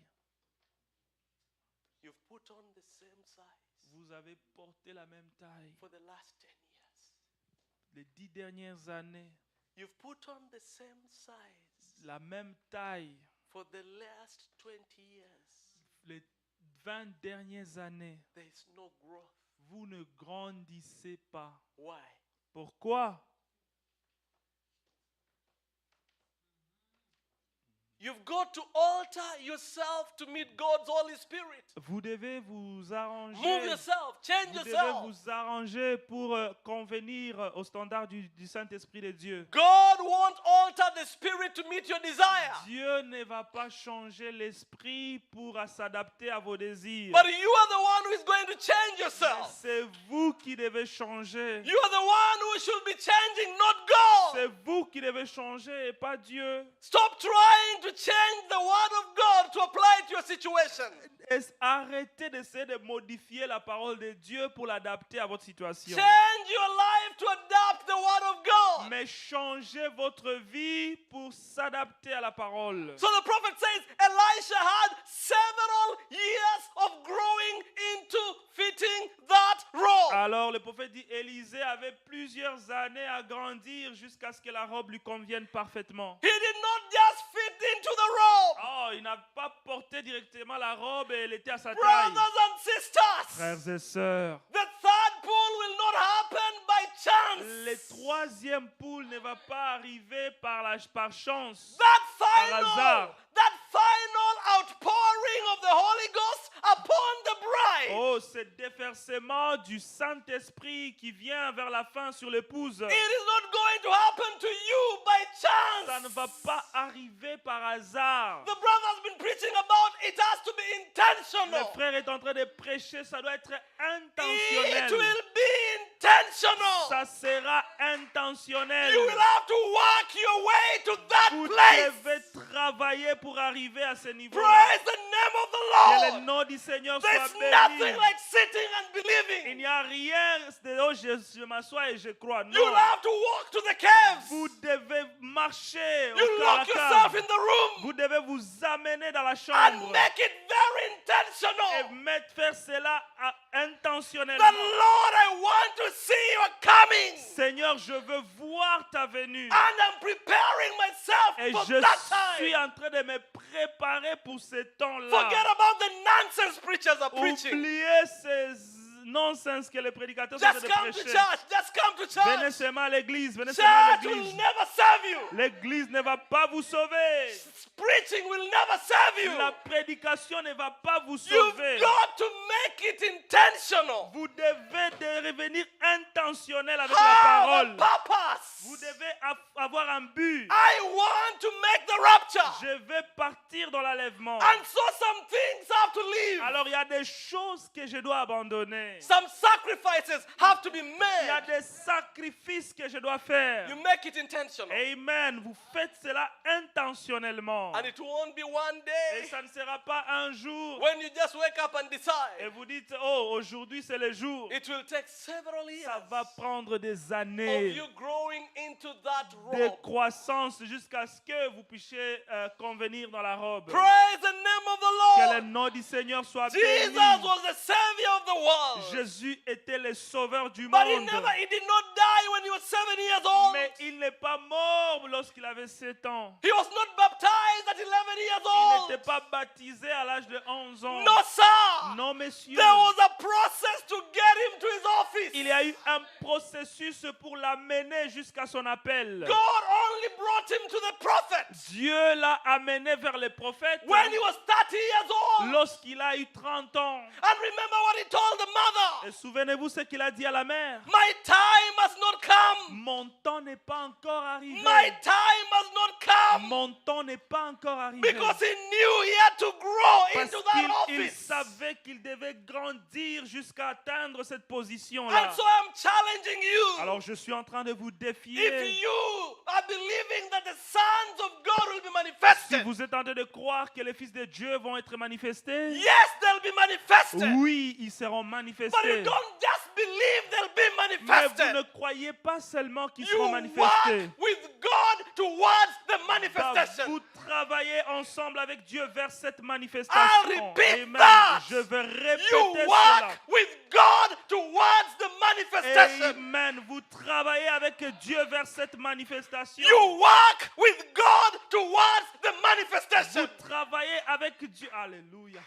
You've put on the same size Vous avez porté la même taille for the last 10 years. les 10 dernières années. You've put on the same size La même taille for the last 20 years. les 20 dernières années. There is no growth. Vous ne grandissez pas. Why? Pourquoi? You've got to alter yourself to meet God's Holy Spirit. Vous devez vous arranger. Move yourself, change Vous devez yourself. vous arranger pour convenir au standard du Saint-Esprit de Dieu. God won't alter the spirit to meet your desire. Dieu ne va pas changer l'esprit pour s'adapter à vos désirs. But you are the one who is going to change yourself. C'est vous qui devez changer. You are the one who should be changing, not God. C'est vous qui devez changer et pas Dieu. Stop trying to change the word of God to apply it to your situation. Arrêtez d'essayer de modifier la parole de Dieu pour l'adapter à votre situation. Change your life to adapt the word of God. Mais changez votre vie pour s'adapter à la parole. So the prophet says Elisha had several years of growing into fitting that role. Alors le prophète dit Élisée avait plusieurs années à grandir jusqu'à ce que la robe lui convienne parfaitement. He did not just fit into the robe. Oh, il n'a pas porté directement la robe et elle était à sa taille. Brothers and sisters, Frères et sœurs, the third pull will not happen by chance. le troisième poule ne va pas arriver par chance. That hasard. final outpouring of the Holy Ghost upon the bride. Oh, ce déversement du Saint-Esprit qui vient vers la fin sur l'épouse. It is not going to happen to you by chance. Ça ne va pas arriver par hasard. The brother has been preaching about it has to be Le intentional. frère est en train de prêcher, ça doit être It intentionnel. will be intentional. Ça sera intentionnel. You will have to work your way to that Vous place. devez travailler pour arriver à ce niveau-là. Praise the name of Que le the Lord. nom du Seigneur soit There's béni. nothing like sitting and Il believing. n'y a rien de oh, je m'assois et je crois. You Non. will have to walk to the caves. Vous devez marcher You au à la lock yourself cave. in the room Vous devez vous amener dans la and chambre make it very et intentional. faire cela The intentionnellement. Lord, I want to see you coming. Seigneur, je veux voir ta venue. And I'm preparing myself Et for je that suis time. en train de me préparer pour ce Forget temps-là. about the nonsense preachers are preaching. Oubliez ces nonsense que les prédicateurs sont en train Just de come to prêcher. church. Just come to Venez church. seulement à l'église. Venez seulement à Church will l'église. never serve you. L'église ne va pas vous sauver. Preaching will never serve you. La prédication ne va pas vous You've sauver. got to make it intentional. Vous devez devenir intentionnel avec la Have parole. a purpose. Vous devez avoir un but. I want to make the rapture. Je vais partir dans l'enlèvement. And so some things have to leave. Alors il y a des choses que je dois abandonner. Some sacrifices have to be Il y a made. des sacrifices que je dois faire. You make it intentional. Amen. Vous faites cela intentionnellement. And it won't be one Et day ça ne sera pas un jour. when you just wake up and Et decide. vous dites, oh, aujourd'hui c'est le jour. It will take several years Ça va prendre des of années you growing into that de role. croissance jusqu'à ce que vous puissiez convenir dans la robe. Praise the name of Que the le Lord. nom du Seigneur soit Jesus béni. was the savior of the world. Jésus était le sauveur du But monde. he did not die when he was 7 years old. Mais il n'est pas mort lorsqu'il avait 7 ans. He was not baptized at 11 years Il old. n'était pas baptisé à l'âge de 11 ans. No, sir. Non, messieurs. There was a process to get him to his office. Il y a eu un processus pour l'amener jusqu'à son appel. God only brought him to the prophet Dieu l'a amené vers les prophètes when he was 30 years old. lorsqu'il a eu 30 ans. And remember what he told the mother. Et souvenez-vous ce qu'il a dit à la mère. My time has not come. Mon temps n'est pas encore arrivé. My time has not come. Mon temps n'est pas encore arrivé. Because he knew he had to grow Parce into that qu'il office. savait qu'il devait grandir jusqu'à atteindre cette position-là. And so I'm challenging you. Alors je suis en train de vous défier. If you are believing that the sons of God will be Si manifested, vous êtes en train de croire que les fils de Dieu vont être manifestés, yes, they'll be manifested. oui, ils seront But you manifestés. don't just believe they'll be Mais vous manifested. ne croyez pas seulement qu'ils You seront work manifestés. with God towards the Bah, manifestation. vous travaillez ensemble avec Dieu vers cette I'll manifestation. repeat Amen. that. Je vais You répéter cela. work with God towards the manifestation. Amen. Vous travaillez avec Dieu vers cette manifestation. You work with God towards the Vous manifestation. travaillez avec Dieu. Alléluia.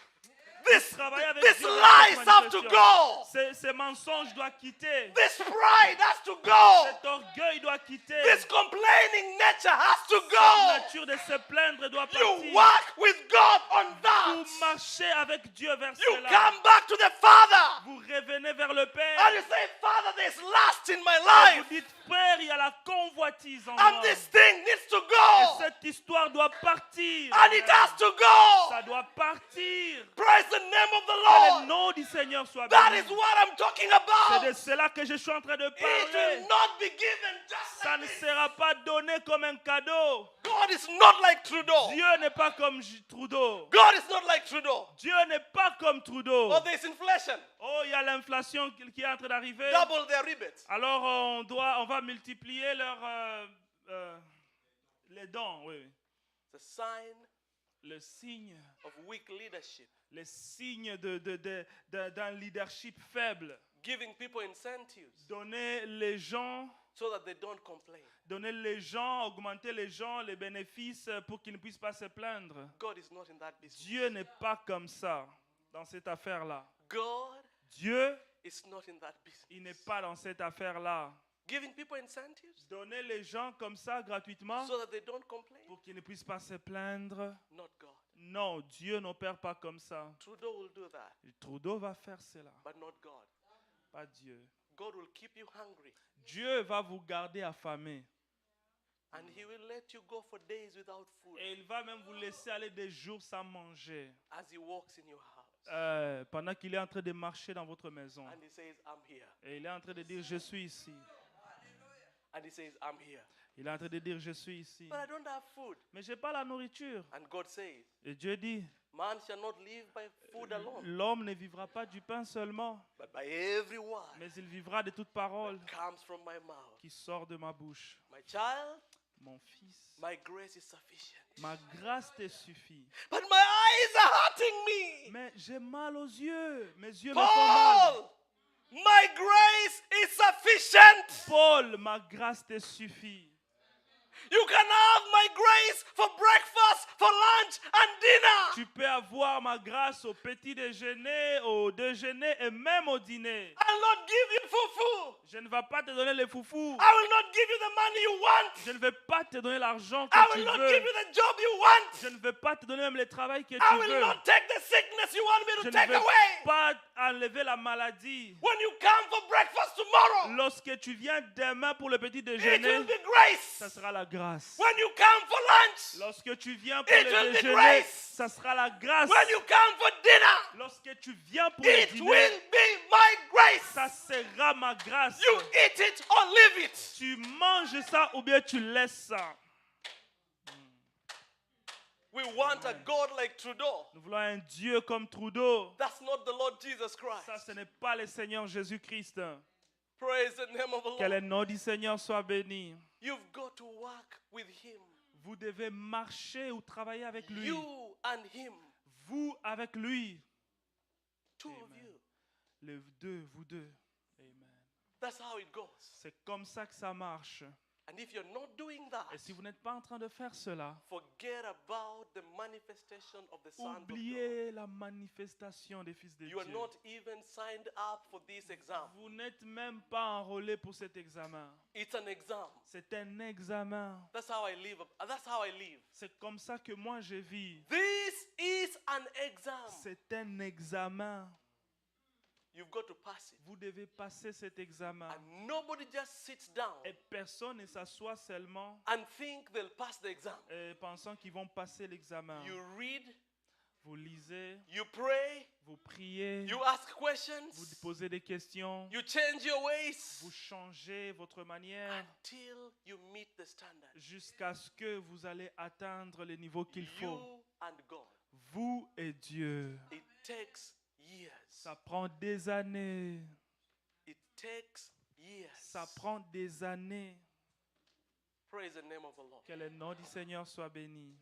This travaillez avec lies Dieu vers cette have to go. Ces mensonges doivent quitter. This pride has to go. Cet orgueil doit quitter. This complaining nature has to Cette go. nature de se plaindre doit You partir. work with God on that. Vous marchez avec Dieu vers You cela. come back to the Father. Vous revenez vers le Père. And you say, Father, there's lust in my Et life. vous dites, Père, il y a la convoitise en And moi. this thing needs to Et go. cette histoire doit partir. And it has to go. Ça doit partir. Praise the name of the Que le Lord. nom du Seigneur soit That béni. is what I'm talking C'est about. de cela que je suis en train de It parler. will not be given just Ça like ne this. sera pas donné comme un cadeau. God is not like Trudeau. Dieu n'est pas comme Trudeau. God is not like Trudeau. Dieu n'est pas comme Trudeau. Oh, there's inflation. Oh, il y a l'inflation qui est en train d'arriver. Double their rebates. Alors on va multiplier les dons. Oui. It's a sign Le signe, of weak leadership. les signes d'un leadership faible. Giving people incentives Donner les gens, so that they don't complain. augmenter les gens, les bénéfices pour qu'ils ne puissent pas se plaindre. God is not in that business. Dieu n'est pas comme ça dans cette affaire-là. God Dieu, is not in that business. il n'est pas dans cette affaire-là. Giving people incentives Donner les gens comme ça gratuitement so that they don't complain. pour qu'ils ne puissent pas se plaindre. Not God. Non, Dieu n'opère pas comme ça. Trudeau will do that, Trudeau va faire cela, but not God. pas Dieu. God will keep you hungry, Dieu va vous garder affamé. and He will let you go for days without food Et il va même vous laisser aller des jours sans manger. as He walks in your house. Pendant qu'il est en train de marcher dans votre maison. And He says, I'm here. Et il est en train de dire, je suis ici. And He says, I'm here. Il est en train de dire, je suis ici. But I don't have food. Mais je n'ai pas la nourriture. And God says, Et Dieu dit, man shall not live by food alone, l'homme ne vivra pas du pain seulement, but by every word mais il vivra de toute parole that comes from my mouth. qui sort de ma bouche. My child, Mon fils, my grace is sufficient. ma grâce te suffit. But my eyes are hurting me. Mais j'ai mal aux yeux. Mes yeux me font mal. Paul, my grace is sufficient. Paul, ma grâce te suffit. You can have my grace for breakfast, for lunch, and dinner. Tu peux avoir ma grâce au petit déjeuner, au déjeuner et même au dîner. I'll not give you fufu. Je ne vais pas te donner les foufous. I will not give you the money you want. Je ne vais pas te donner l'argent I que tu will not veux. give you the job you want. Je ne vais pas te donner même le travail que I tu will veux. not take the sickness you want me Je to ne take vais away. pas enlever la maladie. When you come for breakfast tomorrow, Lorsque tu viens demain pour le petit it will déjeuner, be grace. ça sera la grâce. When you come for lunch, Lorsque tu viens pour It will le be déjeuner, grace. ça sera la grâce. when you come for dinner, Lorsque tu viens pour le it dîner, will be my grace. ça sera ma grâce. You eat it or leave it. Tu manges ça ou bien tu laisses ça. We want a God like Trudeau. Nous voulons un Dieu comme Trudeau. That's not the Lord Jesus Christ. Ça, ce n'est pas le Seigneur Jésus-Christ. Praise the name of the Que le Lord. nom du Seigneur soit béni. You've got to work with Him. Vous devez marcher ou travailler avec lui. You and Him. Vous avec lui. Two of Amen. you. Les deux, vous deux. Amen. That's how it goes. C'est comme ça que ça marche. And if you're not doing that, Et si vous n'êtes pas en train de faire cela, forget about the manifestation of the Son of God. oubliez la manifestation des fils de You are Dieu. not even signed up for this exam. Vous n'êtes même pas enrôlé pour cet examen. It's an exam. C'est un examen. That's how I live. That's how I live. C'est comme ça que moi je vis. This is an exam. C'est un examen. You've got to pass it. Vous devez passer cet examen. And nobody just sits down Et personne ne s'assoit seulement and think they'll pass the exam. pensant qu'ils vont passer l'examen. You read, Vous lisez, you pray, Vous priez, You ask vous questions. posez des questions, You change your ways vous changez votre manière until you meet the standard. jusqu'à ce que vous allez atteindre les niveaux qu'il faut. You and God. Vous et Dieu. It takes years. Ça prend des années. It takes years. Ça prend des années. Praise the name of the Lord. Que le nom du Seigneur soit béni.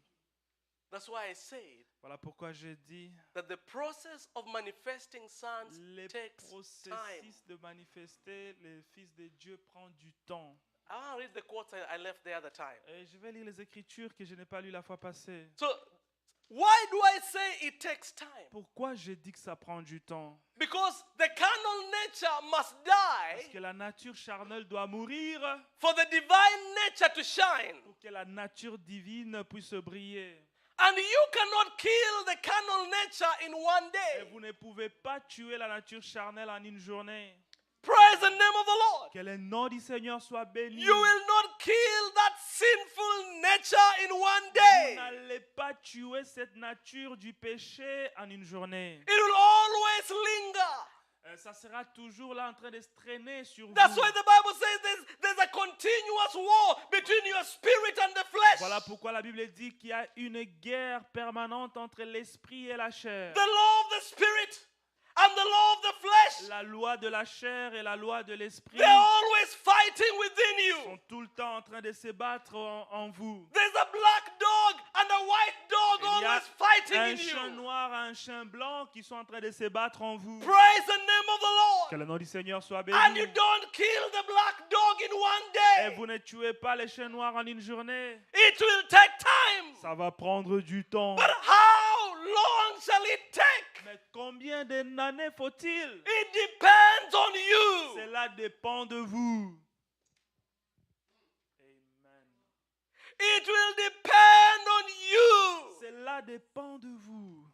That's why I said Voilà pourquoi j'ai dit, that the process of manifesting sons le takes time. processus de manifester les fils de Dieu prend du temps. I want to read the quotes I left the other time. Et je vais lire les Écritures que je n'ai pas lues la fois passée. So, why do I say it takes time? Pourquoi j'ai dit que ça prend du temps? Because the carnal nature must Parce die que la nature charnelle doit mourir for the divine nature to shine. pour que la nature divine puisse briller. And you cannot kill the carnal nature in one Et day. vous ne pouvez pas tuer la nature charnelle en une journée. Praise the name of the Lord. Que le nom du Seigneur soit béni. You will not kill that sinful nature in one Vous day. n'allez pas tuer cette nature du péché en une journée. It will always linger. Ça sera toujours là en train de se traîner sur That's vous. why the Bible says there's a continuous war between your spirit and the flesh. Voilà pourquoi la Bible dit qu'il y a une guerre permanente entre l'esprit et la chair. The law of the spirit and the law of the flesh. La loi de la chair et la loi de l'esprit They're always fighting within you. sont tout le temps en train de se battre en vous. There's a black dog and a white dog Il y a always fighting un in chien you. noir et un chien blanc qui sont en train de se battre en vous. Praise the name of the Lord. Que le nom du Seigneur soit And you béni. don't kill the black dog in one Et day. vous ne tuez pas les chiens noirs en une journée. It will take time. Ça va prendre du temps. But how long shall it take? Mais combien d'années faut-il? It depends on you. Cela dépend de vous. Amen. It will depend on you. Cela dépend de vous.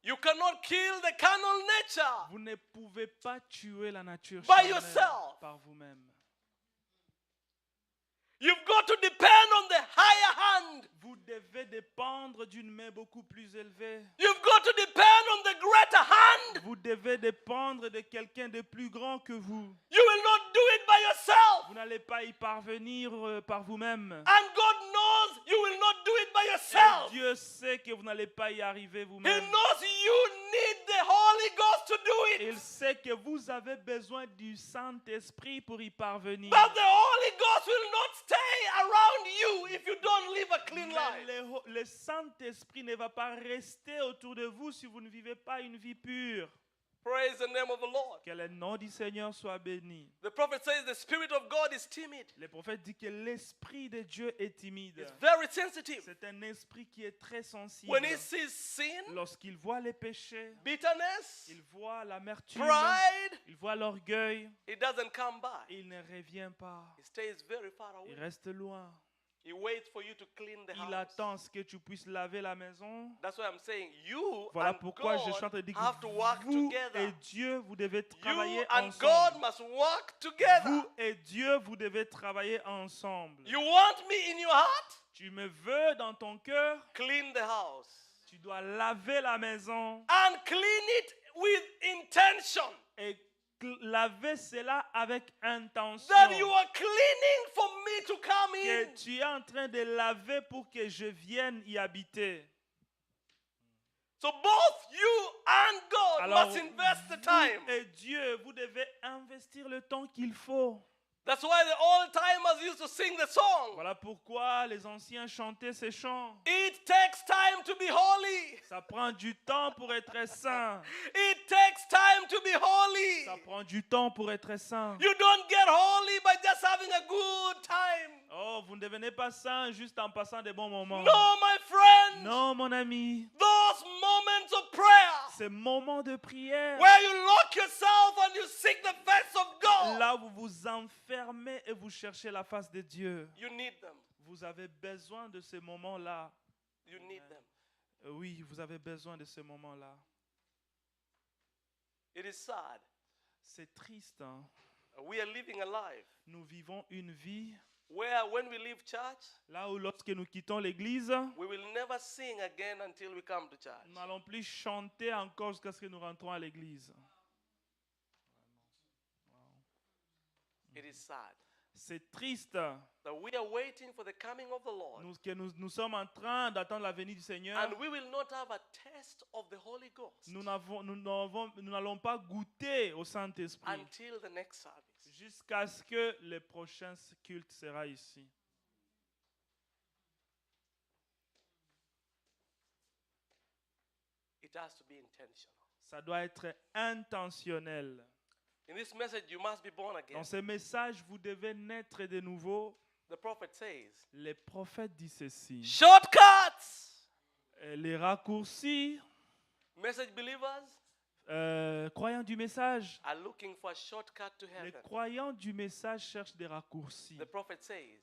You cannot kill the carnal nature. Vous ne pouvez pas tuer la nature By charnelle yourself. par vous-même. You've got to depend on the higher hand. Vous devez dépendre d'une main beaucoup plus élevée. You've got to depend on the greater hand. Vous devez dépendre de quelqu'un de plus grand que vous. You will not do it by yourself. Vous n'allez pas y parvenir par vous-même. And God knows you will not do it by Et yourself. Dieu sait que vous n'allez pas y arriver He vous-même. knows you need the Holy Ghost to do it. Il sait que vous avez besoin du Saint-Esprit pour y parvenir. But the Holy Ghost will not stay around you if you don't live a clean life. Mais le Saint-Esprit ne va pas rester autour de vous si vous ne vivez pas une vie pure. Praise the name of the Lord. Que le nom du Seigneur soit béni. The prophet says the Spirit of God is timid. Le prophète dit que l'Esprit de Dieu est timide. It's very sensitive. C'est un esprit qui est très sensible. When he sees sin, Lorsqu'il voit les péchés, bitterness, il voit l'amertume, pride, il voit l'orgueil, he doesn't come back. il ne revient pas. He stays very far Il away. reste loin. He waits for you to clean the Il house. attend à ce que tu puisses laver la maison. That's why I'm saying you Voilà and pourquoi je God suis en train de dire have to que work vous together. et Dieu, vous devez You travailler and God ensemble. must work together. Vous et Dieu, vous devez travailler ensemble. You want me in your heart? Tu me veux dans ton cœur, Clean the house. tu dois laver la maison And clean it with intention. et laver cela avec intention. That you are cleaning for me to come Que in. tu es en train de laver pour que je vienne y habiter. So both you and God Alors, must invest the vous time. et Dieu, vous devez investir le temps qu'il faut. That's why the old timers used to sing the song. Voilà pourquoi les anciens chantaient ces chants. It takes time to be holy. Ça prend du temps pour être saint. It takes time to be holy. Ça prend du temps pour être saint. You don't get holy by just having a good time. Oh, vous ne devenez pas saint juste en passant des bons moments. No, my friend. Non, mon ami. Those moments of prayer Ces moments de prière, where you lock yourself and you seek the face of God. là où vous vous enfermez et vous cherchez la face de Dieu. You need them. Vous avez besoin de ces moments-là. You need them. Oui, vous avez besoin de ces moments-là. It is sad C'est triste, hein? we are living a life Nous vivons une vie where when we leave church, là où lorsque nous quittons l'église, we will never sing again until we come to church. nous n'allons plus chanter encore jusqu'à ce que nous rentrons à l'église. It is sad C'est triste that we are waiting for the coming of the Lord, que nous sommes en train d'attendre la venue du Seigneur. and we will not have a taste of the Holy Ghost Nous n'allons pas goûter au Saint-Esprit until the next service. jusqu'à ce que le prochain culte sera ici. It has to be intentional. Ça doit être intentionnel. In this message, you must be born again. Dans ce message, vous devez naître de nouveau. The prophet says, Les prophètes disent ceci. shortcuts. Les raccourcis, Message believers croyants du message. are looking for a shortcut to Les heaven. croyants du message cherchent des raccourcis. The prophet says,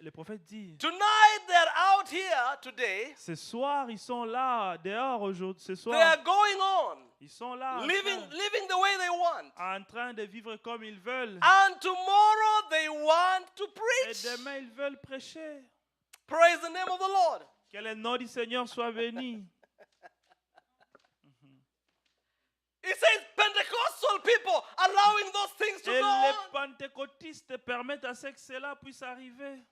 Les prophètes disent, tonight they're out here today. ce soir, ils sont là, dehors aujourd'hui. Ce They are soir, going on, ils sont là, living the way they want. en train de vivre comme ils veulent. And tomorrow they want to Et preach. demain, ils veulent prêcher. Praise the name of the Lord. Que le nom du Seigneur soit béni. It says Pentecostal people allowing those things to Et go les on. pentecôtistes permettent à ce que cela puisse arriver.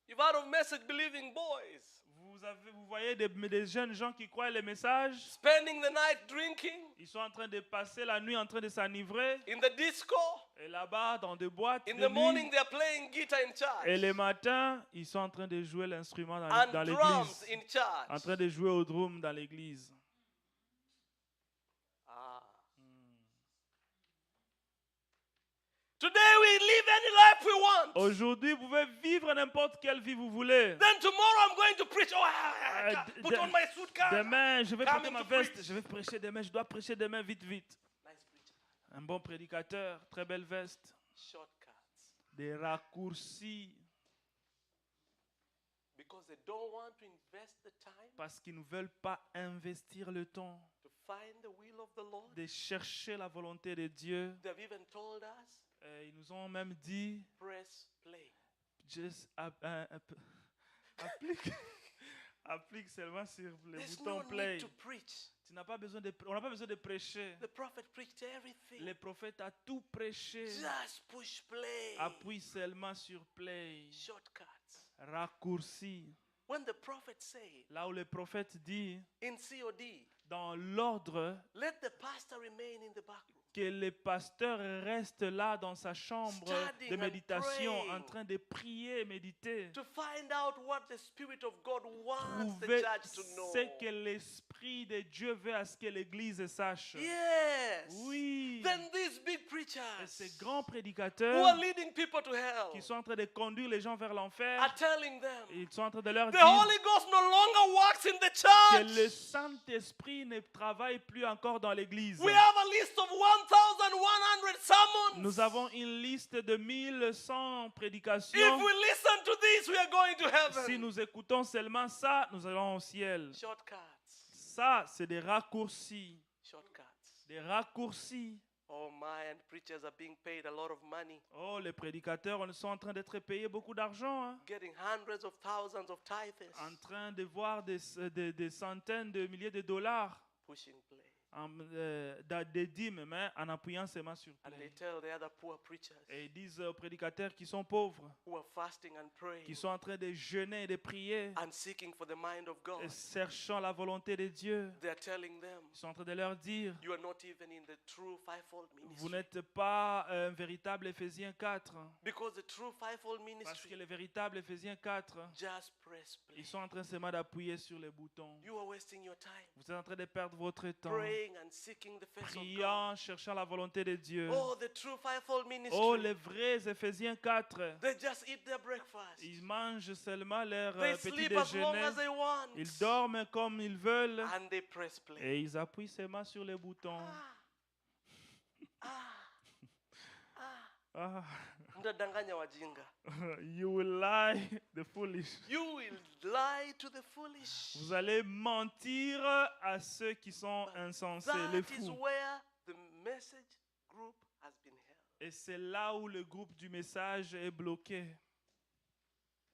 You've heard of message believing boys Vous voyez des jeunes gens qui croient les messages. spending the night drinking Ils sont en train de passer la nuit en train de s'enivrer. in the disco. Et là-bas, dans des boîtes In de the morning, nuit. they're playing guitar in Et church les matins, ils sont en train de jouer l'instrument dans and drums l'église. in En church. train de jouer au drum dans l'église. Ah. Today we live any life we want. Aujourd'hui, vous pouvez vivre n'importe quelle vie vous voulez. Then tomorrow I'm going to preach. Oh, I Uh, put on my suit. Demain, je vais Coming porter ma to veste. preach. Je vais prêcher demain. Je dois prêcher demain vite, vite. Nice preacher. Un bon prédicateur, très belle veste. Shortcuts. Des raccourcis. Because they don't want to invest the time Parce qu'ils ne veulent pas investir le temps to find the will of the Lord. de chercher la volonté de Dieu. They've even told us, Ils nous ont même dit, press play. juste applique, applique seulement sur le There's bouton no play. need to preach. On n'a pas besoin de prêcher. The prophet preached everything. Le prophète a tout prêché. Just push play. Appuie seulement sur play. Shortcuts. Raccourci. When the prophet said Là où le prophète dit, in COD, dans l'ordre, let the pastor remain in the back room. que le pasteur reste là dans sa chambre Studying de and méditation, praying. en train de prier et méditer. To find out what the Spirit of God wants the Trouver church to know. ce que l'Esprit de Dieu veut à ce que l'Église sache. Yes. Oui. Then these big Et preachers ces grands who prédicateurs are leading people to hell qui sont en train de conduire les gens vers l'enfer, are telling them ils sont en train de leur the dire Holy Ghost no longer works in the que le church. Saint-Esprit ne travaille plus encore dans l'Église. We have a list of 1,100 sermons. Nous avons une liste de 1100 If prédications. we listen to this, we are going to heaven. Si nous écoutons seulement ça, nous allons au ciel. Shortcuts. Ça, c'est des raccourcis. Shortcuts. Des raccourcis. Oh my, and preachers are being paid a lot of money, Oh, les prédicateurs ils sont en train d'être payés beaucoup d'argent. Hein. getting hundreds of thousands of tithes, En train de voir des centaines de milliers de dollars pushing play. des dîmes, mais en appuyant seulement sur And they play. tell the other poor preachers Et ils disent aux prédicateurs qui sont pauvres, who are fasting and praying qui sont en train de jeûner et de prier, and seeking for the mind of God, et cherchant la volonté de Dieu. they are telling them, Ils sont en train de leur dire, you are not even in the true fivefold vous ministry. n'êtes pas un véritable Éphésiens 4. Because the true fivefold Parce que ministry, le véritable Éphésiens 4, just press play. ils sont en train seulement d'appuyer sur les boutons. You are wasting your time Vous êtes en train de perdre votre temps, praying and seeking the face of God. priant, cherchant la volonté de Dieu. Oh, the true fivefold ministry. Oh, les vrais Éphésiens 4, They just eat their breakfast. ils mangent seulement leur They petit sleep as long déjeuner. as they want. Ils dorment comme ils veulent And they press play. et ils appuient seulement sur les boutons. Ah, Mtadanganya wajinga. you will lie, the foolish. You will lie to the foolish. Vous allez mentir à ceux qui sont insensés, les That is fous. where the message group has been held. Et c'est là où le groupe du message est bloqué.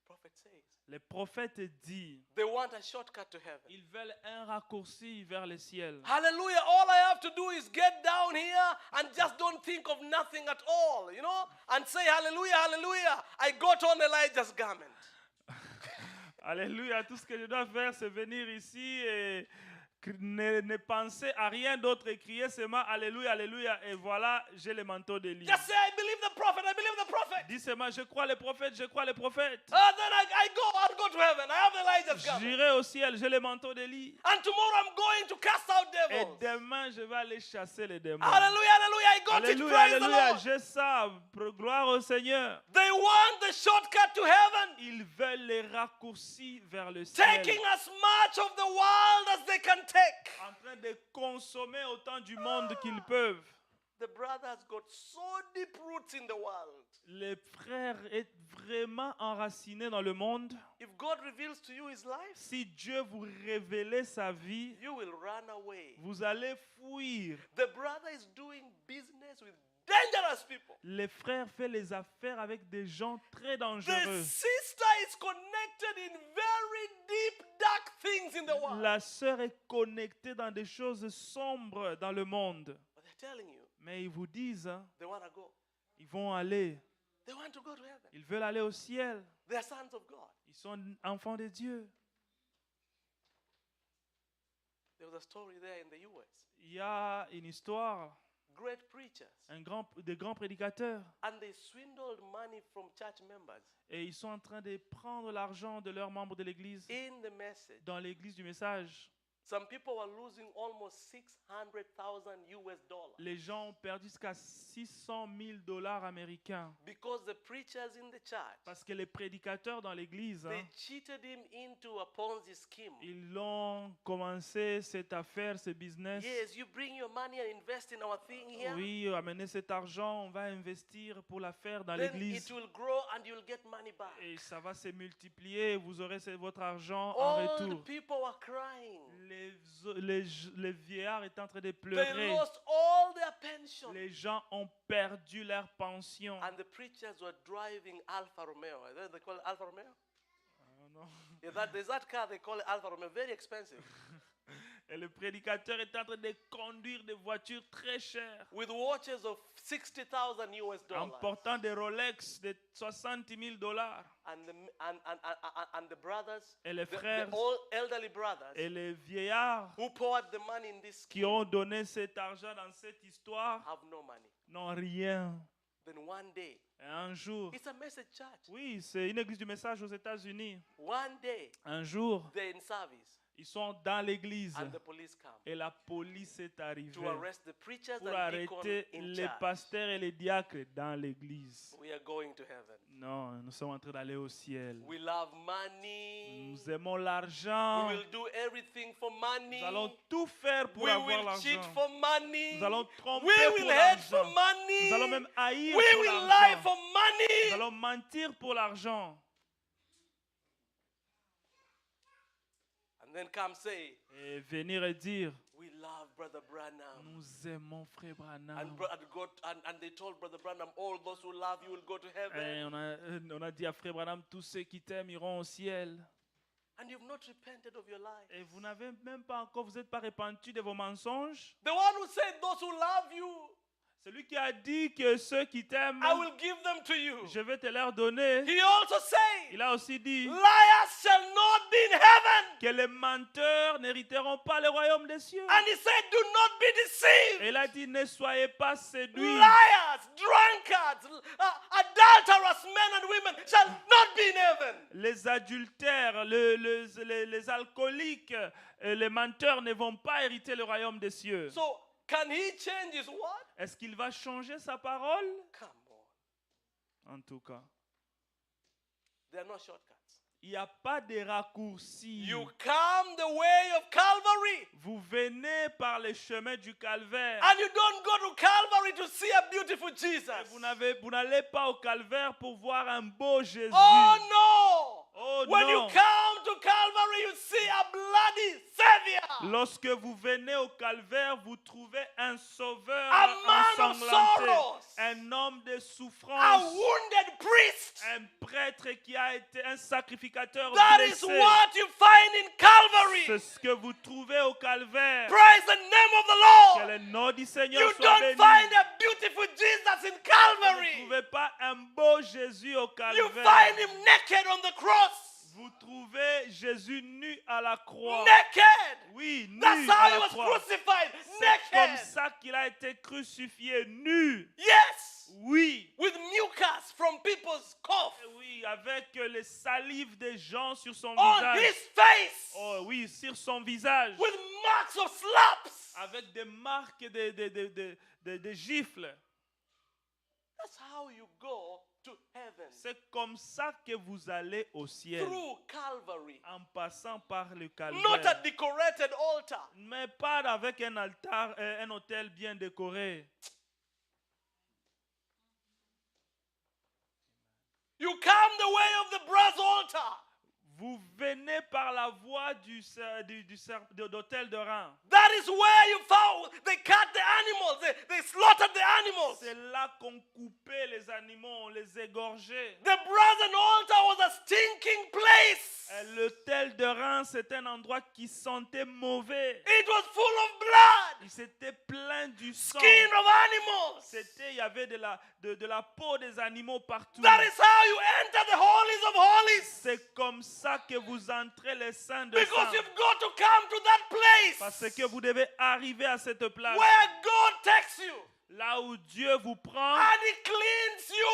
Prophet says Les prophètes disent, they want a shortcut to heaven. ils veulent un raccourci vers le ciel. Hallelujah. All I have to do is get down here and just don't think of nothing at all, you know, and say hallelujah, hallelujah. I got on Elijah's garment. Alléluia, tout ce que je dois faire, c'est venir ici et ne penser à rien d'autre et crier seulement Alléluia, Alléluia. Et voilà, j'ai le manteau d'Élie. Just say, I believe the prophet, I believe the prophet. Dis seulement, je crois les prophètes, je crois les prophètes. Then I'll go to heaven. I have Elijah's garment. J'irai au ciel, j'ai le manteau d'Élie. And tomorrow I'm going to cast out Et devils. demain, je vais aller chasser les démons. Hallelujah, hallelujah. I got it. Alléluia, Praise the Alléluia, Lord. j'ai ça. Gloire au Seigneur. They want the shortcut to heaven, Ils veulent les raccourcis vers le ciel. taking as much of the world as they can take. En train de consommer autant du monde qu'ils peuvent. The brothers got so deep roots in the world. Les frères sont vraiment enracinés dans le monde. If God reveals to you his life, Si Dieu vous révélait sa vie, you will run away. vous allez fuir. The brother is doing business with dangerous people. Les frères font les affaires avec des gens très The dangereux. sister is connected in very deep, dark things in the world. La sœur est connectée dans des choses sombres dans le monde. But they're telling you, Mais ils vous disent, hein, they want to go. ils vont aller. They want to go to heaven. Ils veulent aller au ciel. They are sons of God. Ils sont enfants de Dieu. There was a story there in the US. Il y a une histoire, Great preachers. des grands prédicateurs. And they swindled money from church members Et ils sont en train de prendre l'argent de leurs membres de l'église in the message. dans l'église du message. Some people were losing almost $600,000 Les gens ont perdu jusqu'à 600 000 $ américains. because the preachers in the church, Parce que les prédicateurs dans l'église, they hein, cheated him into a Ponzi scheme. ils ont commencé cette affaire, ce business. Yes, you bring your money and invest in our thing here. Oui, amener cet argent, on va investir pour la faire dans Then l'église. it will grow and you'll get money back. Et ça va se multiplier, vous aurez votre argent en All retour. the people were crying. Les vieillards étaient en train de They pleurer. lost all their pension. Les gens ont perdu leur pension. And the preachers were driving Alfa Romeo. Is that they call it Alfa Romeo? Non. Yeah, there's that car they call it Alfa Romeo. Very expensive. Et le prédicateur est en train de conduire des voitures très chères, With watches of $60,000. en portant des Rolex de 60 000 $. And the brothers, Et les the frères old elderly brothers et les vieillards who poured the money in this qui scheme ont donné cet argent dans cette histoire have no money. n'ont rien. Then one day, Et un jour, it's a message church. oui, c'est une église du message aux États-Unis. One day, Un jour, they're in service ils sont dans l'église and the police come et la police est arrivée to arrest the preachers pour and deacons arrêter in les church. pasteurs et les diacres dans l'église. We are going to heaven. Non, nous sommes en train d'aller au ciel. We love money. Nous aimons We l'argent. will do everything for money. Nous allons tout faire pour We avoir will cheat l'argent. for money. Nous allons tromper We pour will hate for l'argent. money. Nous allons même haïr We pour will lie l'argent. for Nous money. allons mentir pour l'argent. And then come say, Et venir et dire, we love Brother Branham. nous aimons frère Branham. And they told Brother Branham, all those who love you will go to heaven. Et on a dit à frère Branham, tous ceux qui t'aiment iront au ciel. And you've not repented of your life. Et vous n'avez même pas encore, vous n'êtes pas repenti de vos mensonges. The one who said, those who love you, Celui qui a dit que ceux qui t'aiment, I will give them to you. je vais te leur donner. He also said, Il a aussi dit liars shall not be in heaven. que les menteurs n'hériteront pas le royaume des cieux. And he said, do not be deceived. Et il a dit, ne soyez pas séduits. Liars, drunkards, adulterous men and women shall not be in heaven. Les adultères, les alcooliques, les menteurs ne vont pas hériter le royaume des cieux. So, can he change his word? Est-ce qu'il va changer sa parole? Come on. En tout cas, There are no shortcuts. il n'y a pas de raccourcis. You come the way of Calvary. Vous venez par le chemin du calvaire. And you don't go to Calvary to see a beautiful Et Jesus. vous n'allez pas au calvaire pour voir un beau Jésus. Oh no! Oh When non. you come to Calvary, you see a bloody Savior. Lorsque vous venez au calvaire, vous trouvez un sauveur a man of ensanglanté, sorrows, un homme de a souffrance, wounded priest. un prêtre qui a été un sacrificateur That is blessé. what you find in Calvary. C'est ce que vous trouvez au calvaire. Praise the name of the Que Lord. le nom du Seigneur You soit don't béni. find a beautiful Jesus in Vous ne Calvary. trouvez pas un beau Jésus au You calvaire. find him naked on the cross. Vous trouvez Jésus nu à la croix. Naked. Oui, nu That's à how he la was croix. crucified. C'est comme Naked. ça qu'il a été crucifié, nu. Yes. Oui. With mucus from people's cough Oui, avec les salives des gens sur son on visage. his face. Oh oui, sur son visage. With marks of slaps. Avec des marques de gifles. That's how you go to heaven. C'est comme ça que vous allez au ciel. Through Calvary. En passant par le calvaire. Not a decorated altar. Mais pas avec un altar, un autel bien décoré. You come the way of the brass altar. Vous venez par la voie d'autel de rein. That is where you found they cut the animals. They slaughtered the animals. C'est là qu'on coupait les animaux, on les égorgeait. The brazen altar was a stinking place. L'autel de rein, c'était un endroit qui sentait mauvais. It was full of blood. Il s'était plein du sang. Skin of animals. Il y avait de la peau des animaux partout. That is how you enter the holies of holies. C'est comme ça que vous entrez les saints de Because saints. you've got to come to that place. Parce que vous devez arriver à cette place. Where God takes you. Là où Dieu vous prend And He cleans you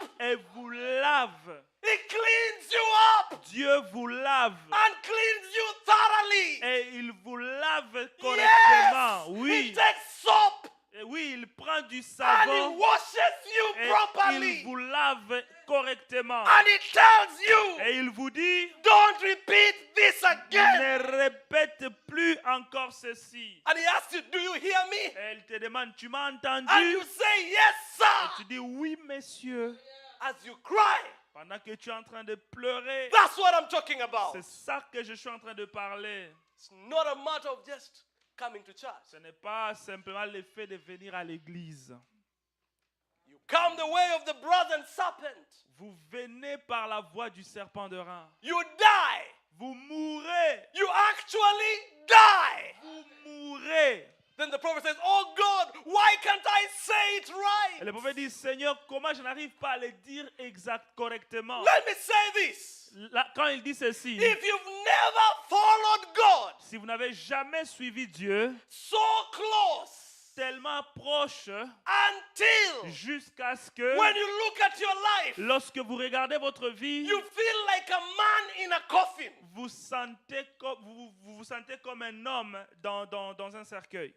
up. et vous lave. He cleans you up. Dieu vous lave. And cleans you thoroughly. Et il vous lave correctement. Yes. Oui. He takes soap. Et oui, il prend du And He savon washes you et properly. il vous lave correctement. And He tells you, Et il vous dit, don't repeat this again. ne répète plus encore ceci. And He asks you, do you hear me? Et il te demande, tu m'as entendu? And you say, yes, Et sir. tu dis, oui, monsieur. As you cry. Pendant que tu es en train de pleurer. That's what I'm talking about. C'est ça que je suis en train de parler. It's not a matter of just coming to church. Ce n'est pas simplement le fait de venir à l'église. You come the way of the brazen serpent. Vous venez par la voie du serpent de rein. You die. Vous mourrez. You actually die. Vous mourrez. Then the prophet says, oh God, why can't I say it Et right? le prophète dit, Seigneur, comment je n'arrive pas à le dire correctement? Let me say this. Là, quand il dit ceci, If you've never followed God si vous n'avez jamais suivi Dieu, so close tellement proche, until jusqu'à ce que, when you look at your life, lorsque vous regardez votre vie, you feel like a man in a coffin. vous vous sentez comme un homme dans un cercueil.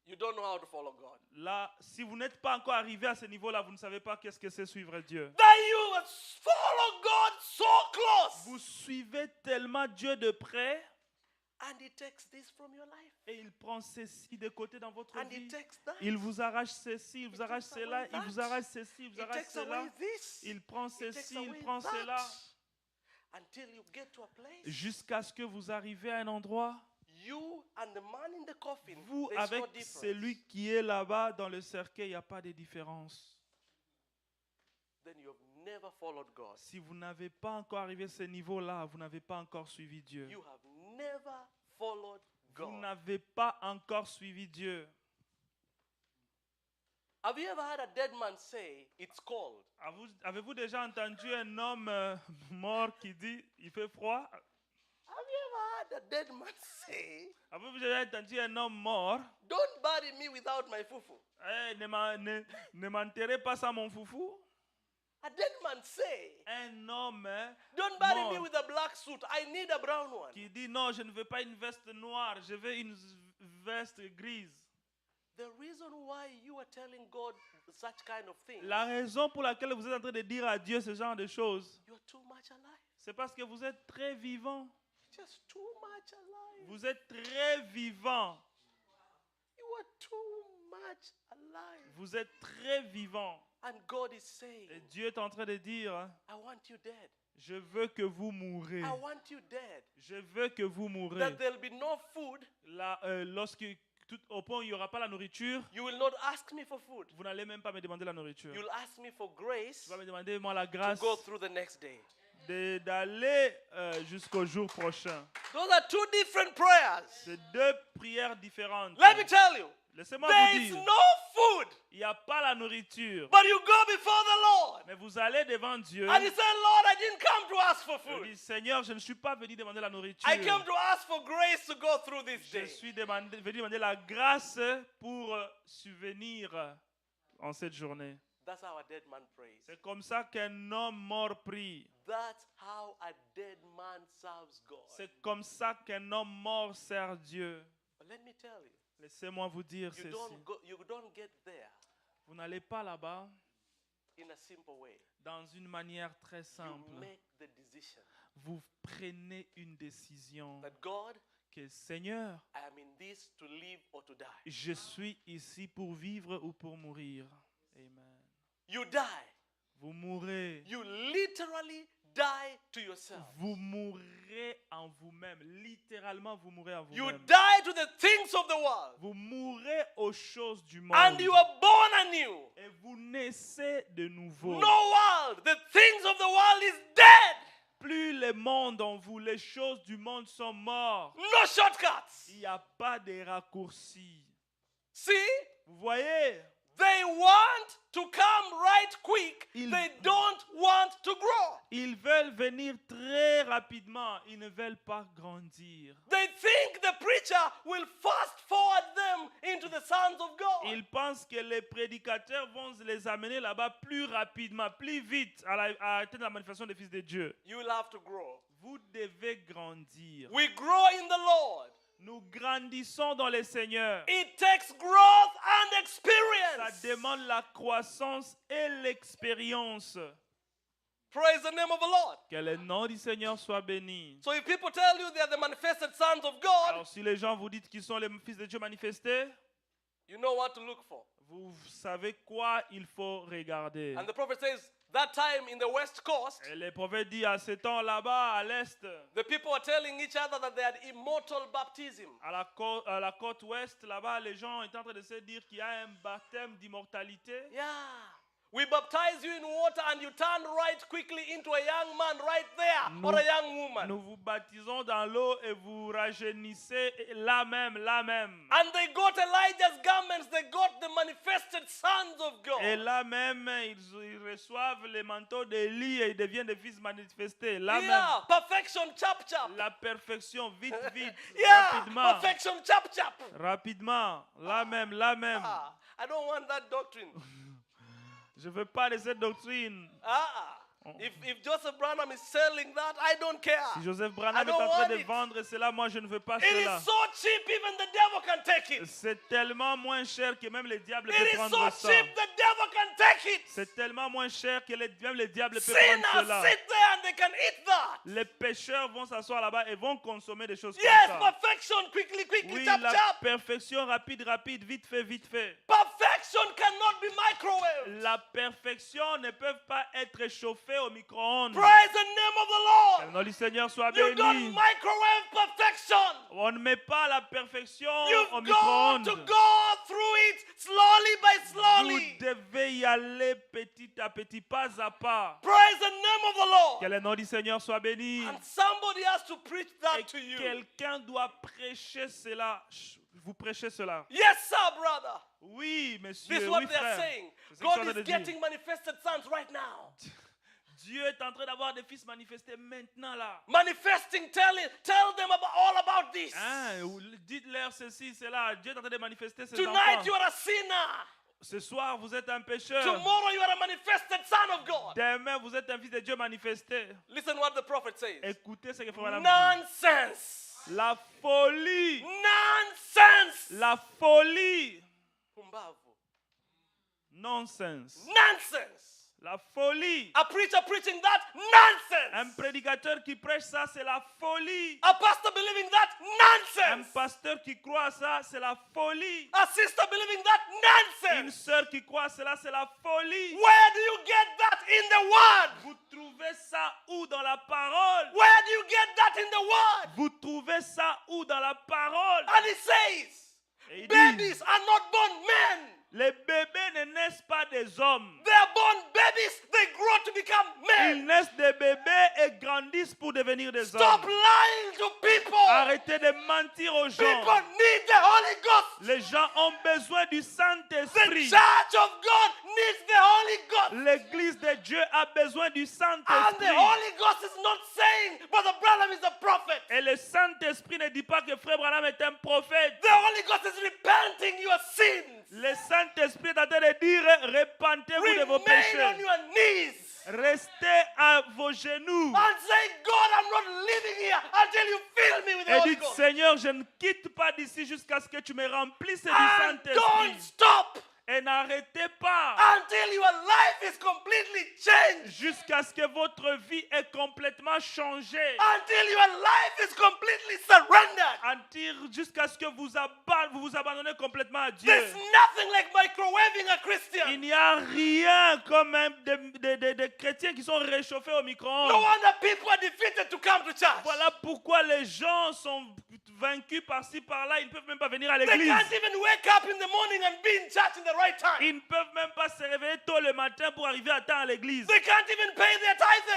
You don't know how to follow God. Là, si vous n'êtes pas encore arrivé à ce niveau-là, vous ne savez pas qu'est-ce que c'est suivre Dieu. That you follow God so close. Vous suivez tellement Dieu de près And He takes this from your life. et il prend ceci de côté dans votre And He vie. takes that. Il vous arrache ceci, il vous arrache takes cela, away il vous that. arrache ceci, il vous He arrache takes away cela. this. Il prend He takes ceci, il away prend that. cela. Until you get to a place, Jusqu'à ce que vous arrivez à un endroit, you and the man in the coffin, vous there's avec no difference. celui qui est là-bas dans le cercueil, il n'y a pas de différence. Then you have never followed God. Si vous n'avez pas encore arrivé à ce niveau-là, vous n'avez pas encore suivi Dieu. You have never followed Vous God. n'avez pas encore suivi Dieu. Have you ever heard a dead man say, it's cold? Avez-vous déjà entendu un homme mort qui dit il fait froid? Have you ever heard a dead man say, Avez-vous déjà entendu un homme mort? don't bury me without my fufu? Ne m'enterrez pas sans mon foufou? A dead man say, Un homme don't bury me mort with a black suit. I need a brown one. qui dit non, je ne veux pas une veste noire, je veux une veste grise. The reason why you are telling God such kind of things, La raison pour laquelle vous êtes en train de dire à Dieu ce genre de choses, you're too much alive. c'est parce que vous êtes très vivant. Just too much alive. Vous êtes très vivant. You are too much alive. Vous êtes très vivant. And God is saying, Et Dieu est en train de dire, I want you dead. Je veux que vous mourrez. I want you dead. Je veux que vous mourrez. That there'll be no food. Là, au point où il n'y aura pas la nourriture, You will not ask me for food. vous n'allez même pas me demander la nourriture. You'll ask me for grace Tu vas me demander, moi, la to grâce go through the next day. d'aller jusqu'au jour prochain. Those are two different prayers. C'est deux prières différentes. Let me tell you, Laissez-moi there vous is dire, no food, il n'y a pas la nourriture. but you go before the Lord. Mais vous allez devant Dieu. And you say, Lord, I didn't come to ask for Je food. dis, Seigneur, je ne suis pas venu demander la nourriture. I came to ask for grace to go through this Je day. suis venu demander la grâce pour subvenir en cette journée. That's how a dead man prays. C'est comme ça qu'un homme mort prie. That's how a dead man serves God. C'est comme ça qu'un homme mort sert Dieu. But let me tell you, Laissez-moi vous dire you ceci. don't get there Vous n'allez pas là-bas in a simple way. dans une manière très You simple. make the decision Vous prenez une décision that God, que Seigneur, I am in this to live or to die. je suis ici pour vivre ou pour mourir. Amen. You die. Vous mourrez. You literally die to yourself. Vous mourrez en vous-même. Littéralement, vous mourrez en You vous-même. die to the things of the world. Vous mourrez aux choses du monde. And you are born anew. Et vous naissez de nouveau. No world. The things of the world is dead. Plus le monde en vous, les choses du monde sont mortes. No shortcuts. Il n'y a pas de raccourcis. See? Vous voyez? They want to come right quick. Il- They don't want to grow. Ils veulent venir très rapidement. Ils ne veulent pas grandir. They think the preacher will fast forward them into the sons of God. Ils pensent que les prédicateurs vont les amener là-bas plus rapidement, plus vite à atteindre la manifestation des fils de Dieu. You will have to grow. Vous devez grandir. We grow in the Lord. Nous grandissons dans le Seigneur. It takes growth and Ça experience. demande la croissance et l'expérience. Praise the name of the Lord. Que le nom du Seigneur soit béni. So if people tell you they are the manifested sons of God, Alors si les gens vous disent qu'ils sont les fils de Dieu manifestés, you know what to look for. vous savez quoi il faut regarder. And the prophet says, that time in the west coast, Et le prophète dit à ce temps là-bas, à l'est, the people were telling each other that they had immortal baptism. à la côte ouest, là-bas, les gens étaient en train de se dire qu'il y a un baptême d'immortalité. Yeah. We baptize you in water and you turn right quickly into a young man right there or a young woman. Nous vous baptisons dans l'eau et vous rajeunissez là même. And they got Elijah's garments, they got the manifested sons of God. Et là même, ils reçoivent les manteaux d'Élie et ils deviennent des fils manifestés. Là Yeah, perfection, chap chap. même, la perfection, vite, Yeah, rapidement. perfection, chap chap. Rapidement, là même. Ah, I don't want that doctrine. Je ne veux pas de cette doctrine. If Joseph Branham is selling that, I don't care. Si Joseph I Branham est don't en train want de it. vendre cela, moi je ne veux pas It cela. is so cheap, even the devil can take it. C'est tellement moins cher que même le diable It peut is prendre so ça. cheap, the devil can take it. C'est tellement moins cher que même le diable peut Sinners prendre cela. sit there and they can eat that. Les pécheurs vont s'asseoir là-bas et vont consommer des choses Yes, comme ça. perfection, quickly, Oui, chap la chap. perfection rapide, vite fait. Perfection cannot be microwaved. La perfection ne peut pas être chauffée au micro-ondes. Praise the name of Que the le Lord. nom du Seigneur soit You don't béni. microwave perfection. On ne met pas la perfection au You've got micro-ondes. to go through it slowly by Vous slowly. devez y aller petit à petit, pas à pas. Praise the name of the Lord. Que le nom du Seigneur soit béni. And somebody has to preach Et that to you. quelqu'un doit prêcher cela. Vous prêchez cela. Yes, sir, brother. Oui, This is monsieur, what oui, they are frère. saying. C'est ce qu'ils sont en God train is de dire. getting manifested sons right now. Dieu est en train d'avoir des fils manifestés maintenant là. Manifesting, tell them all about this. Hein, dites-leur ceci, cela. Dieu est en train de manifester ses Tonight enfants. you are a sinner. Ce soir, vous êtes un pécheur. Tomorrow you are a manifested son of God. Demain, vous êtes un fils de Dieu manifesté. Listen what the prophet says. Écoutez ce que Frère Branham dit. Nonsense. La folie. Nonsense. La folie. Pumbavu. Nonsense. Nonsense. La folie. A preacher preaching that? Un Nonsense. prédicateur qui prêche ça, c'est la folie. A pastor believing that? Un Nonsense. pasteur qui croit à ça, c'est la folie. A sister believing that, Une nonsense. sœur qui croit à cela, c'est la folie. Where do you get that in the word? Vous trouvez ça où dans la parole? Where do you get that in the word? Vous trouvez ça où dans la parole? And it says, Et il dit, babies are not born men. les bébés ne naissent pas des hommes. They are born babies. They grow to become Ils men. naissent des bébés et grandissent pour devenir des Stop hommes. lying to people. Arrêtez de mentir aux gens. People need the Holy Ghost. Les gens ont besoin du The Saint-Esprit. church of God needs the Holy Ghost. L'église de Dieu a besoin du And the Saint-Esprit. Holy Ghost is not saying, Brother Branham is a prophet. Et le Saint-Esprit ne dit pas que Frère Branham est un prophète. The Holy Ghost is repenting your sins. Le Saint-Esprit est en train de dire, repentez-vous de vos Remain péchés. on your knees Restez à vos genoux. and say, God, I'm not living here until you fill me with the Et Holy dites, Ghost. Seigneur, je ne quitte pas d'ici jusqu'à ce que tu me remplisses du And don't Saint-Esprit. stop Et n'arrêtez pas until your life is completely changed. jusqu'à ce que votre vie est complètement changée. Until your life is completely surrendered. Jusqu'à ce que vous vous abandonnez complètement à Dieu. There's nothing like microwaving a Christian. Il n'y a rien comme des chrétiens qui sont réchauffés au micro-ondes. No wonder people are defeated to come to church. Voilà pourquoi les gens sont vaincus par-ci par-là. Ils ne peuvent même pas venir à They l'église. can't even wake up in the morning and be in church in the right time. Ils ne peuvent même pas se réveiller tôt le matin pour arriver à temps à l'église. They can't even pay their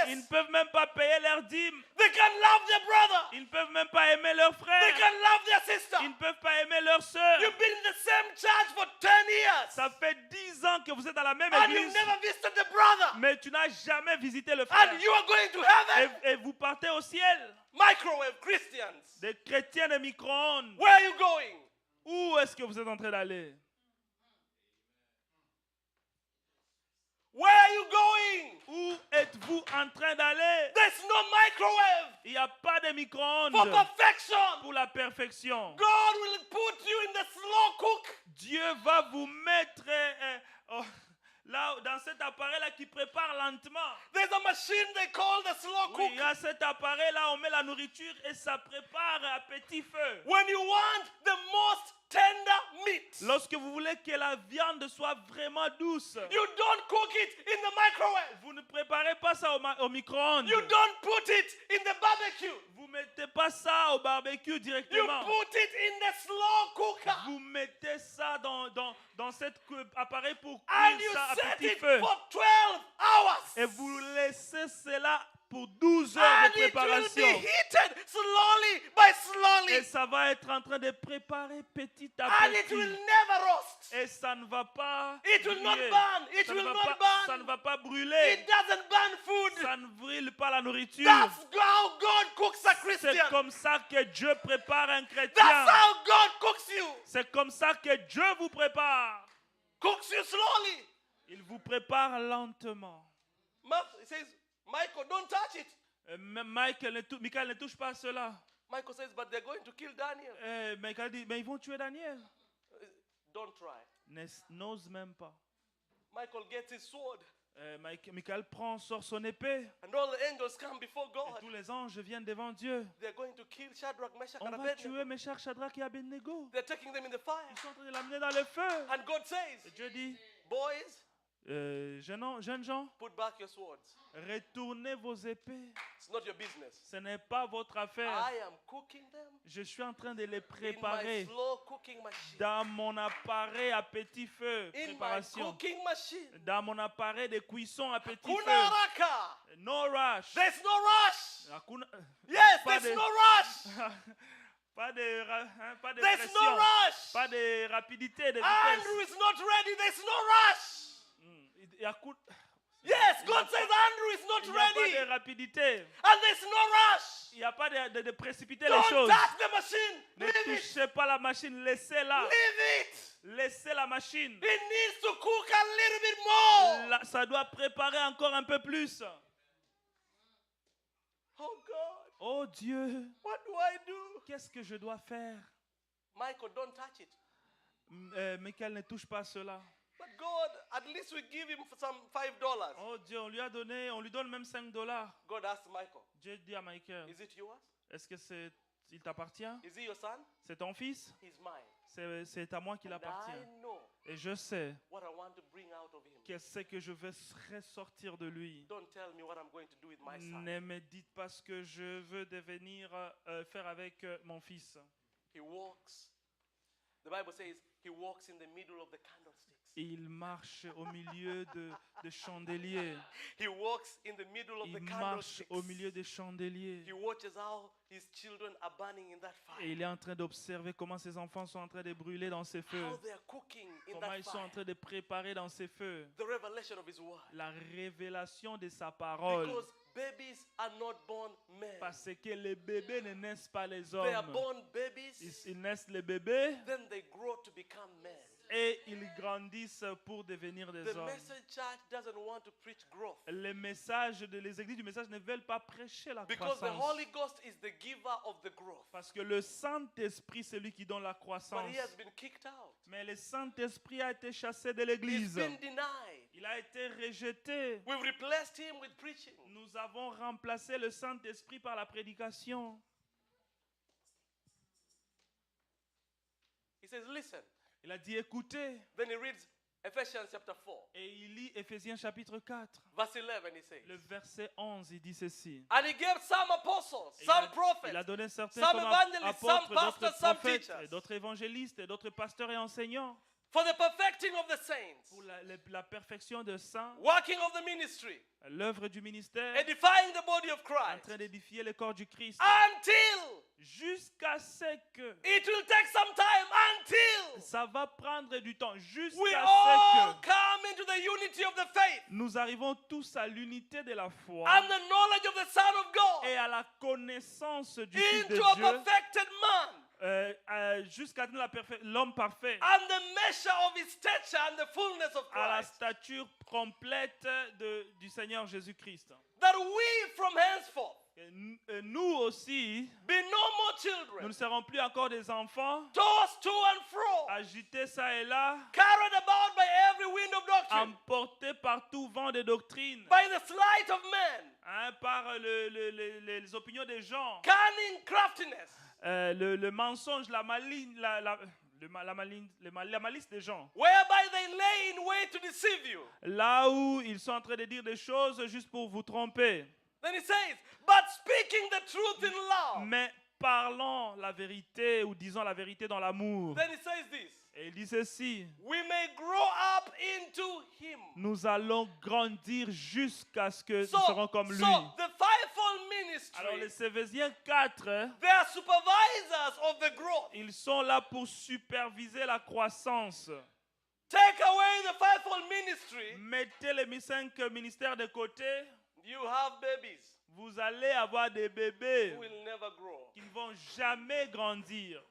Ils ne tithes. peuvent même pas payer leurs dîmes. They can't love their brother. Ils ne peuvent même pas aimer leurs They frères. can't love their sister. Ils ne peuvent pas aimer leurs sœurs. You've been in the same church for 10 years. Ça fait 10 ans que vous êtes dans la même And you've église. never visited the brother. Mais tu n'as jamais visité le frère. And you are going to heaven. Et vous partez au ciel. Microwave Christians. Des chrétiens de micro-ondes. Where are you going? Où est-ce que vous êtes en train d'aller? Where are you going? Où êtes-vous en train d'aller? There's no microwave Il n'y a pas de micro-ondes for perfection. pour la perfection. God will put you in the slow cook. Dieu va vous mettre là, dans cet appareil-là qui prépare lentement. There's a machine they call the slow Oui, cook. il y a cet appareil-là, on met la nourriture et ça prépare à petit feu. When you want the most tender meat, Lorsque vous voulez que la viande soit vraiment douce, you don't cook it in the microwave. vous ne préparez pas ça au micro-ondes. You don't put it in the barbecue. Vous ne mettez pas ça au barbecue You directement. put it in the slow cooker. Vous mettez ça dans cet appareil pour And cuire you ça à set petit it feu. for 12 hours. Et vous laissez cela pour 12 heures And de it will be préparation. heated slowly by slowly. Et ça va être en train de préparer petit à And it will petit. never roast. Et ça ne va pas It will not brûler. burn. It Ça will ne va not pas- Ça ne burn. va pas brûler. It doesn't burn food. Ça ne brûle pas la nourriture. That's how God cooks a C'est Christian. comme ça que Dieu prépare un chrétien. That's how God cooks you. C'est comme ça que Dieu vous prépare. Cooks you slowly. Il vous prépare lentement. He says, Michael, don't touch it. Michael ne touche pas à cela. Michael says, but they're going to kill Daniel. Michael dit, mais ils vont tuer Daniel. Don't try. N'ose même pas. Michael gets his sword. Michael sort son épée. And all the angels come before Et God. tous les anges viennent devant Dieu. They're going to kill Shadrach, Meshach, On and va tuer Abednego. Meshach, Shadrach et Abednego. They're taking them in the fire. Ils sont en train de l'amener dans le feu. And God says, Et Dieu dit, boys, jeunes gens, put back your swords. retournez vos épées. It's not your business. Ce n'est pas votre affaire. I am cooking them Je suis en train de les in my préparer slow cooking machine. dans mon appareil à petit feu. In my Préparation. cooking machine. Dans mon appareil de cuisson à petit Kuna feu. raka. No rush. There's no rush. Hakuna- Yes, pas there's de- no rush. pas de There's pression. no rush. Pas de rapidité, de Andrew vitesse. is not ready. There's no rush. Il y a coup- Yes, God says Andrew is il not n'y a pas ready. de rapidité. And there's no rush. Il n'y a pas de précipiter les Don't choses. touch the machine. Ne Leave it. touchez pas la machine, laissez-la. Leave it. Laissez la machine. It needs to cook a little bit more. Ça doit préparer encore un peu plus. Oh God, Oh Dieu, what do I do? qu'est-ce que je dois faire? Michael, don't touch it. Michael ne touche pas à cela. But God, at least we give him some $5. Oh Dieu, on lui donne même $5. God asked Michael, Dieu dit à Michael, is it yours? est-ce que c'est Il t'appartient? Is he your son? C'est ton fils? He's mine. C'est à moi qu'il And appartient. I know Et je sais what I want to bring out of him. qu'est-ce que je veux ressortir de lui. Don't tell me what I'm going to do with my son. Ne me dites pas ce que je veux devenir, faire avec mon fils. He walks. The Bible says he walks in the middle of the candlesticks. Il marche au milieu de chandeliers. He walks in the middle of Il the marche au candlesticks. milieu des chandeliers. He watches how his children are burning in that Et fire. il est en train d'observer comment ses enfants sont en train de brûler dans ces feux. How they are cooking in Comment that ils sont en fire. train de préparer dans ces feux. The revelation of his word. La révélation de sa parole. Because babies are not born men. Parce que les bébés ne naissent pas les They are hommes. born babies. Ils naissent les bébés Then they grow to become men. et ils grandissent pour devenir des The hommes. message church doesn't want to preach growth. Les messages les églises du message ne veulent pas prêcher la Because the croissance. Holy Ghost is the giver of the growth. Parce que le Saint-Esprit, c'est lui qui donne la But croissance. he has been kicked out. Mais le Saint-Esprit a été chassé de He's l'église. been denied. Il a été rejeté. We've replaced him with preaching. Nous avons remplacé le Saint-Esprit par la prédication. He says, listen. Il a dit écoutez. Then he reads Ephesians chapter 4. Et il lit Éphésiens chapitre 4. Verse 11, he says. Le verset 11, il dit ceci. And he gave some apostles, Et some il a prophets, donné certains some comme evangelists, some apôtres, d'autres pastors, some prophètes, teachers. et d'autres évangélistes, et d'autres pasteurs et enseignants for the perfecting of the saints, pour la perfection de saints, working of the ministry, l'œuvre du ministère, edifying the body of en Christ, train d'édifier le corps du Christ, until jusqu'à ce que it will take some time, until ça va prendre du temps, we jusqu'à all ce que come into the unity of the faith nous arrivons tous à l'unité de la foi and the knowledge of the Son of God, et à la connaissance du Fils de into a Dieu, perfected man, jusqu'à atteindre l'homme parfait, and the measure of his stature and the fullness of à la Christ, stature complète du Seigneur Jésus-Christ. that we from henceforth Et nous aussi, be no more nous children, ne serons plus encore des enfants, tossed to and fro, agités ça et là, carried about by every wind of doctrine, emportés par tout vent de doctrine, by the sleight of men, par les opinions des gens, cunning craftiness, le mensonge, la malice des gens. whereby they lay in wait to deceive you. Là où ils sont en train de dire des choses juste pour vous tromper. Then he says, but speaking the truth in love. Mais parlons la vérité ou disons la vérité dans l'amour. Then he says this, Et il dit ceci. we may grow up into him. Nous allons grandir jusqu'à ce que So, nous serons comme lui. the fivefold Alors les ministry, Éphésiens 4, they are supervisors of the growth. ils sont là pour superviser la croissance. Take away the fivefold ministry, Mettez les 5 ministères de côté, you have babies vous allez avoir des bébés who will never grow. qui ne vont jamais grandir.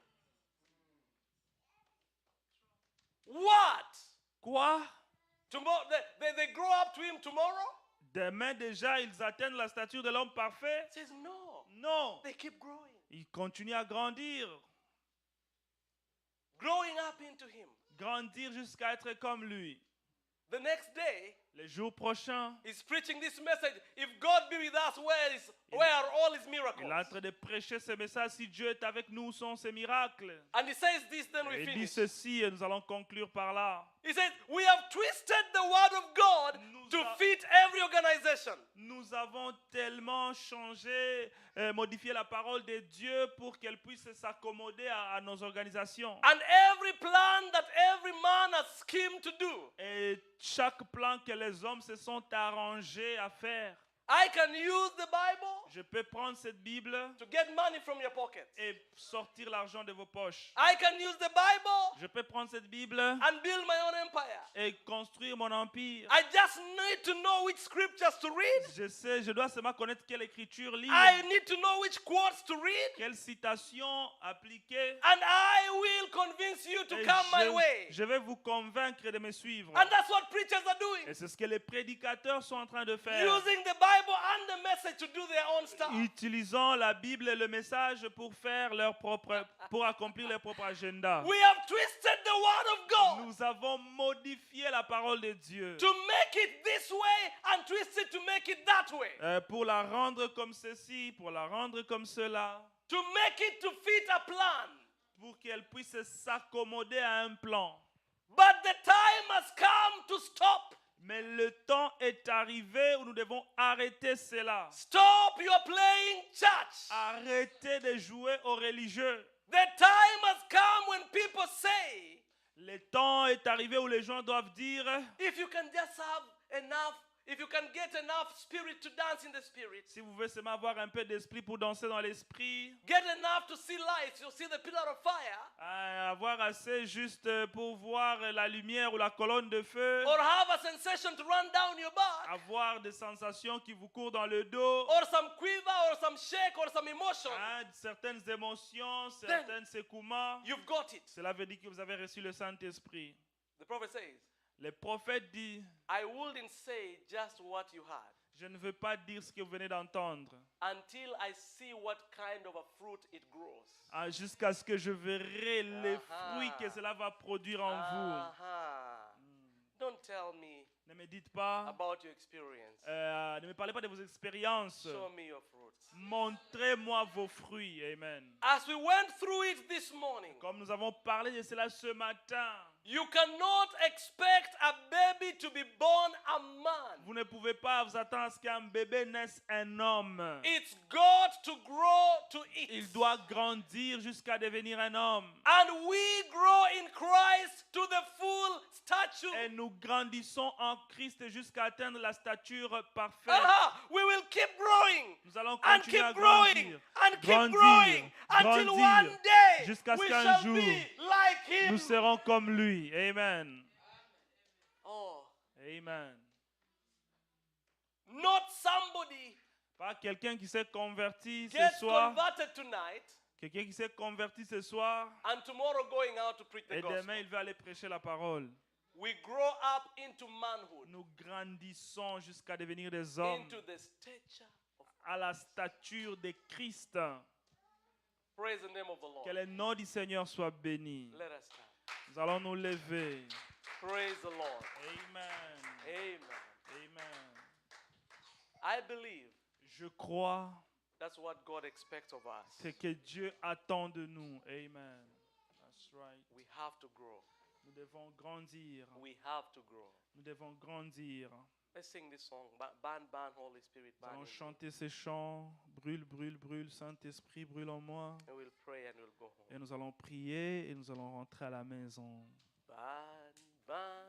What? Quoi? Tomorrow, they grow up to him tomorrow? Demain déjà, ils atteignent la stature de l'homme parfait? He says, no. Non. They keep growing. Ils continuent à grandir. Growing up into him. Grandir jusqu'à être comme lui. The next day, Les jours prochains, he's preaching this message. If God be with us, where are all his miracles? il est en train de prêcher ce message. Si Dieu est avec nous, où sont ses miracles? And he says this, then Et we il dit finish. ceci et nous allons conclure par là. He says, we have twisted the word of God to fit every organization. Nous avons tellement changé, modifié la parole de Dieu pour qu'elle puisse s'accommoder à nos organisations. And every plan that every man has schemed to do. Et chaque plan que les hommes se sont arrangés à faire. I can use the Bible Je peux prendre cette Bible to get money from your pocket. et sortir l'argent de vos poches. I can use the Bible Je peux prendre cette Bible and build my own empire. et construire mon empire. I just need to know which scriptures to read. Je dois seulement connaître quelle écriture lire, I need to know which quotes to read. quelle citation appliquer. And I will convince you to Et come my way. je vais vous convaincre de me suivre. And that's what preachers are doing. Et c'est ce que les prédicateurs sont en train de faire. Using the Bible and the message to do their own stuff. Utilisant la Bible et le message pour faire pour accomplir leur propre agenda. We have twisted the word of God Nous avons modifié la parole de Dieu to make it this way and twist it to make it that way. pour la rendre comme ceci, pour la rendre comme cela, to make it to fit a plan. pour qu'elle puisse s'accommoder à un plan. But the time has come to stop. Mais le temps est arrivé où nous devons arrêter cela. Stop your playing church. Arrêtez de jouer aux religieux. The time has come when people say, Le temps est arrivé où les gens doivent dire, if you can just have enough, if you can get enough spirit to dance in the spirit, si vous voulez seulement avoir un peu d'esprit pour danser dans l'esprit, get enough to see lights, you'll see the pillar of fire, avoir assez juste pour voir la lumière ou la colonne de feu, or have a sensation to run down your back, avoir des sensations qui vous courent dans le dos, or some quiver, or some shake, or some emotion, certaines émotions, certains secouements, you've got it. cela veut dire que vous avez reçu le Saint-Esprit. The prophet says, Le prophète dit, I wouldn't say just what you heard je ne veux pas dire ce que vous venez d'entendre, until I see what kind of a fruit it grows. Jusqu'à ce que je verrai les fruits que cela va produire en vous. Don't tell me Ne me dites pas, about your experience. ne me parlez pas de vos expériences. Show me your fruits. Montrez-moi vos fruits. Amen. As we went through it this morning, Comme nous avons parlé de cela ce matin, you cannot expect a baby to be born a man. vous ne pouvez pas vous attendre à ce qu'un bébé naisse un homme. It's God to grow to it. Il doit grandir jusqu'à devenir un homme. And we grow in Christ to the full stature. Et nous grandissons en Christ jusqu'à atteindre la stature parfaite. We will keep growing. Nous allons And continuer à keep growing. grandir. And keep Grandir, growing. Until grandir, one day jusqu'à ce we qu'un shall jour, be like him. nous serons comme lui. Amen. Oh, Amen. not somebody Pas quelqu'un qui s'est converti ce gets soir. converted tonight Quelqu'un qui s'est converti ce soir. and tomorrow going out to preach the Et gospel. demain, il va aller prêcher la parole. We grow up into manhood, Nous grandissons jusqu'à devenir des hommes into the stature of à la stature de Christ. praise the name of the Lord. Que le nom du Seigneur soit béni. Let us stand. Nous allons nous lever. Praise the Lord. Amen. Amen. Amen. I believe Je crois that's what God expects of us. ce que Dieu attend de nous. Amen. That's right. We have to grow. Nous devons grandir. We have to grow. Nous devons grandir. Let's sing this song. Burn, burn, Holy Spirit, Nous burn. allons in me. chanter ces chants. Brûle, brûle, brûle. Saint-Esprit, brûle en moi. And we'll pray and we'll go home. Et nous allons prier et nous allons rentrer à la maison. Burn, burn,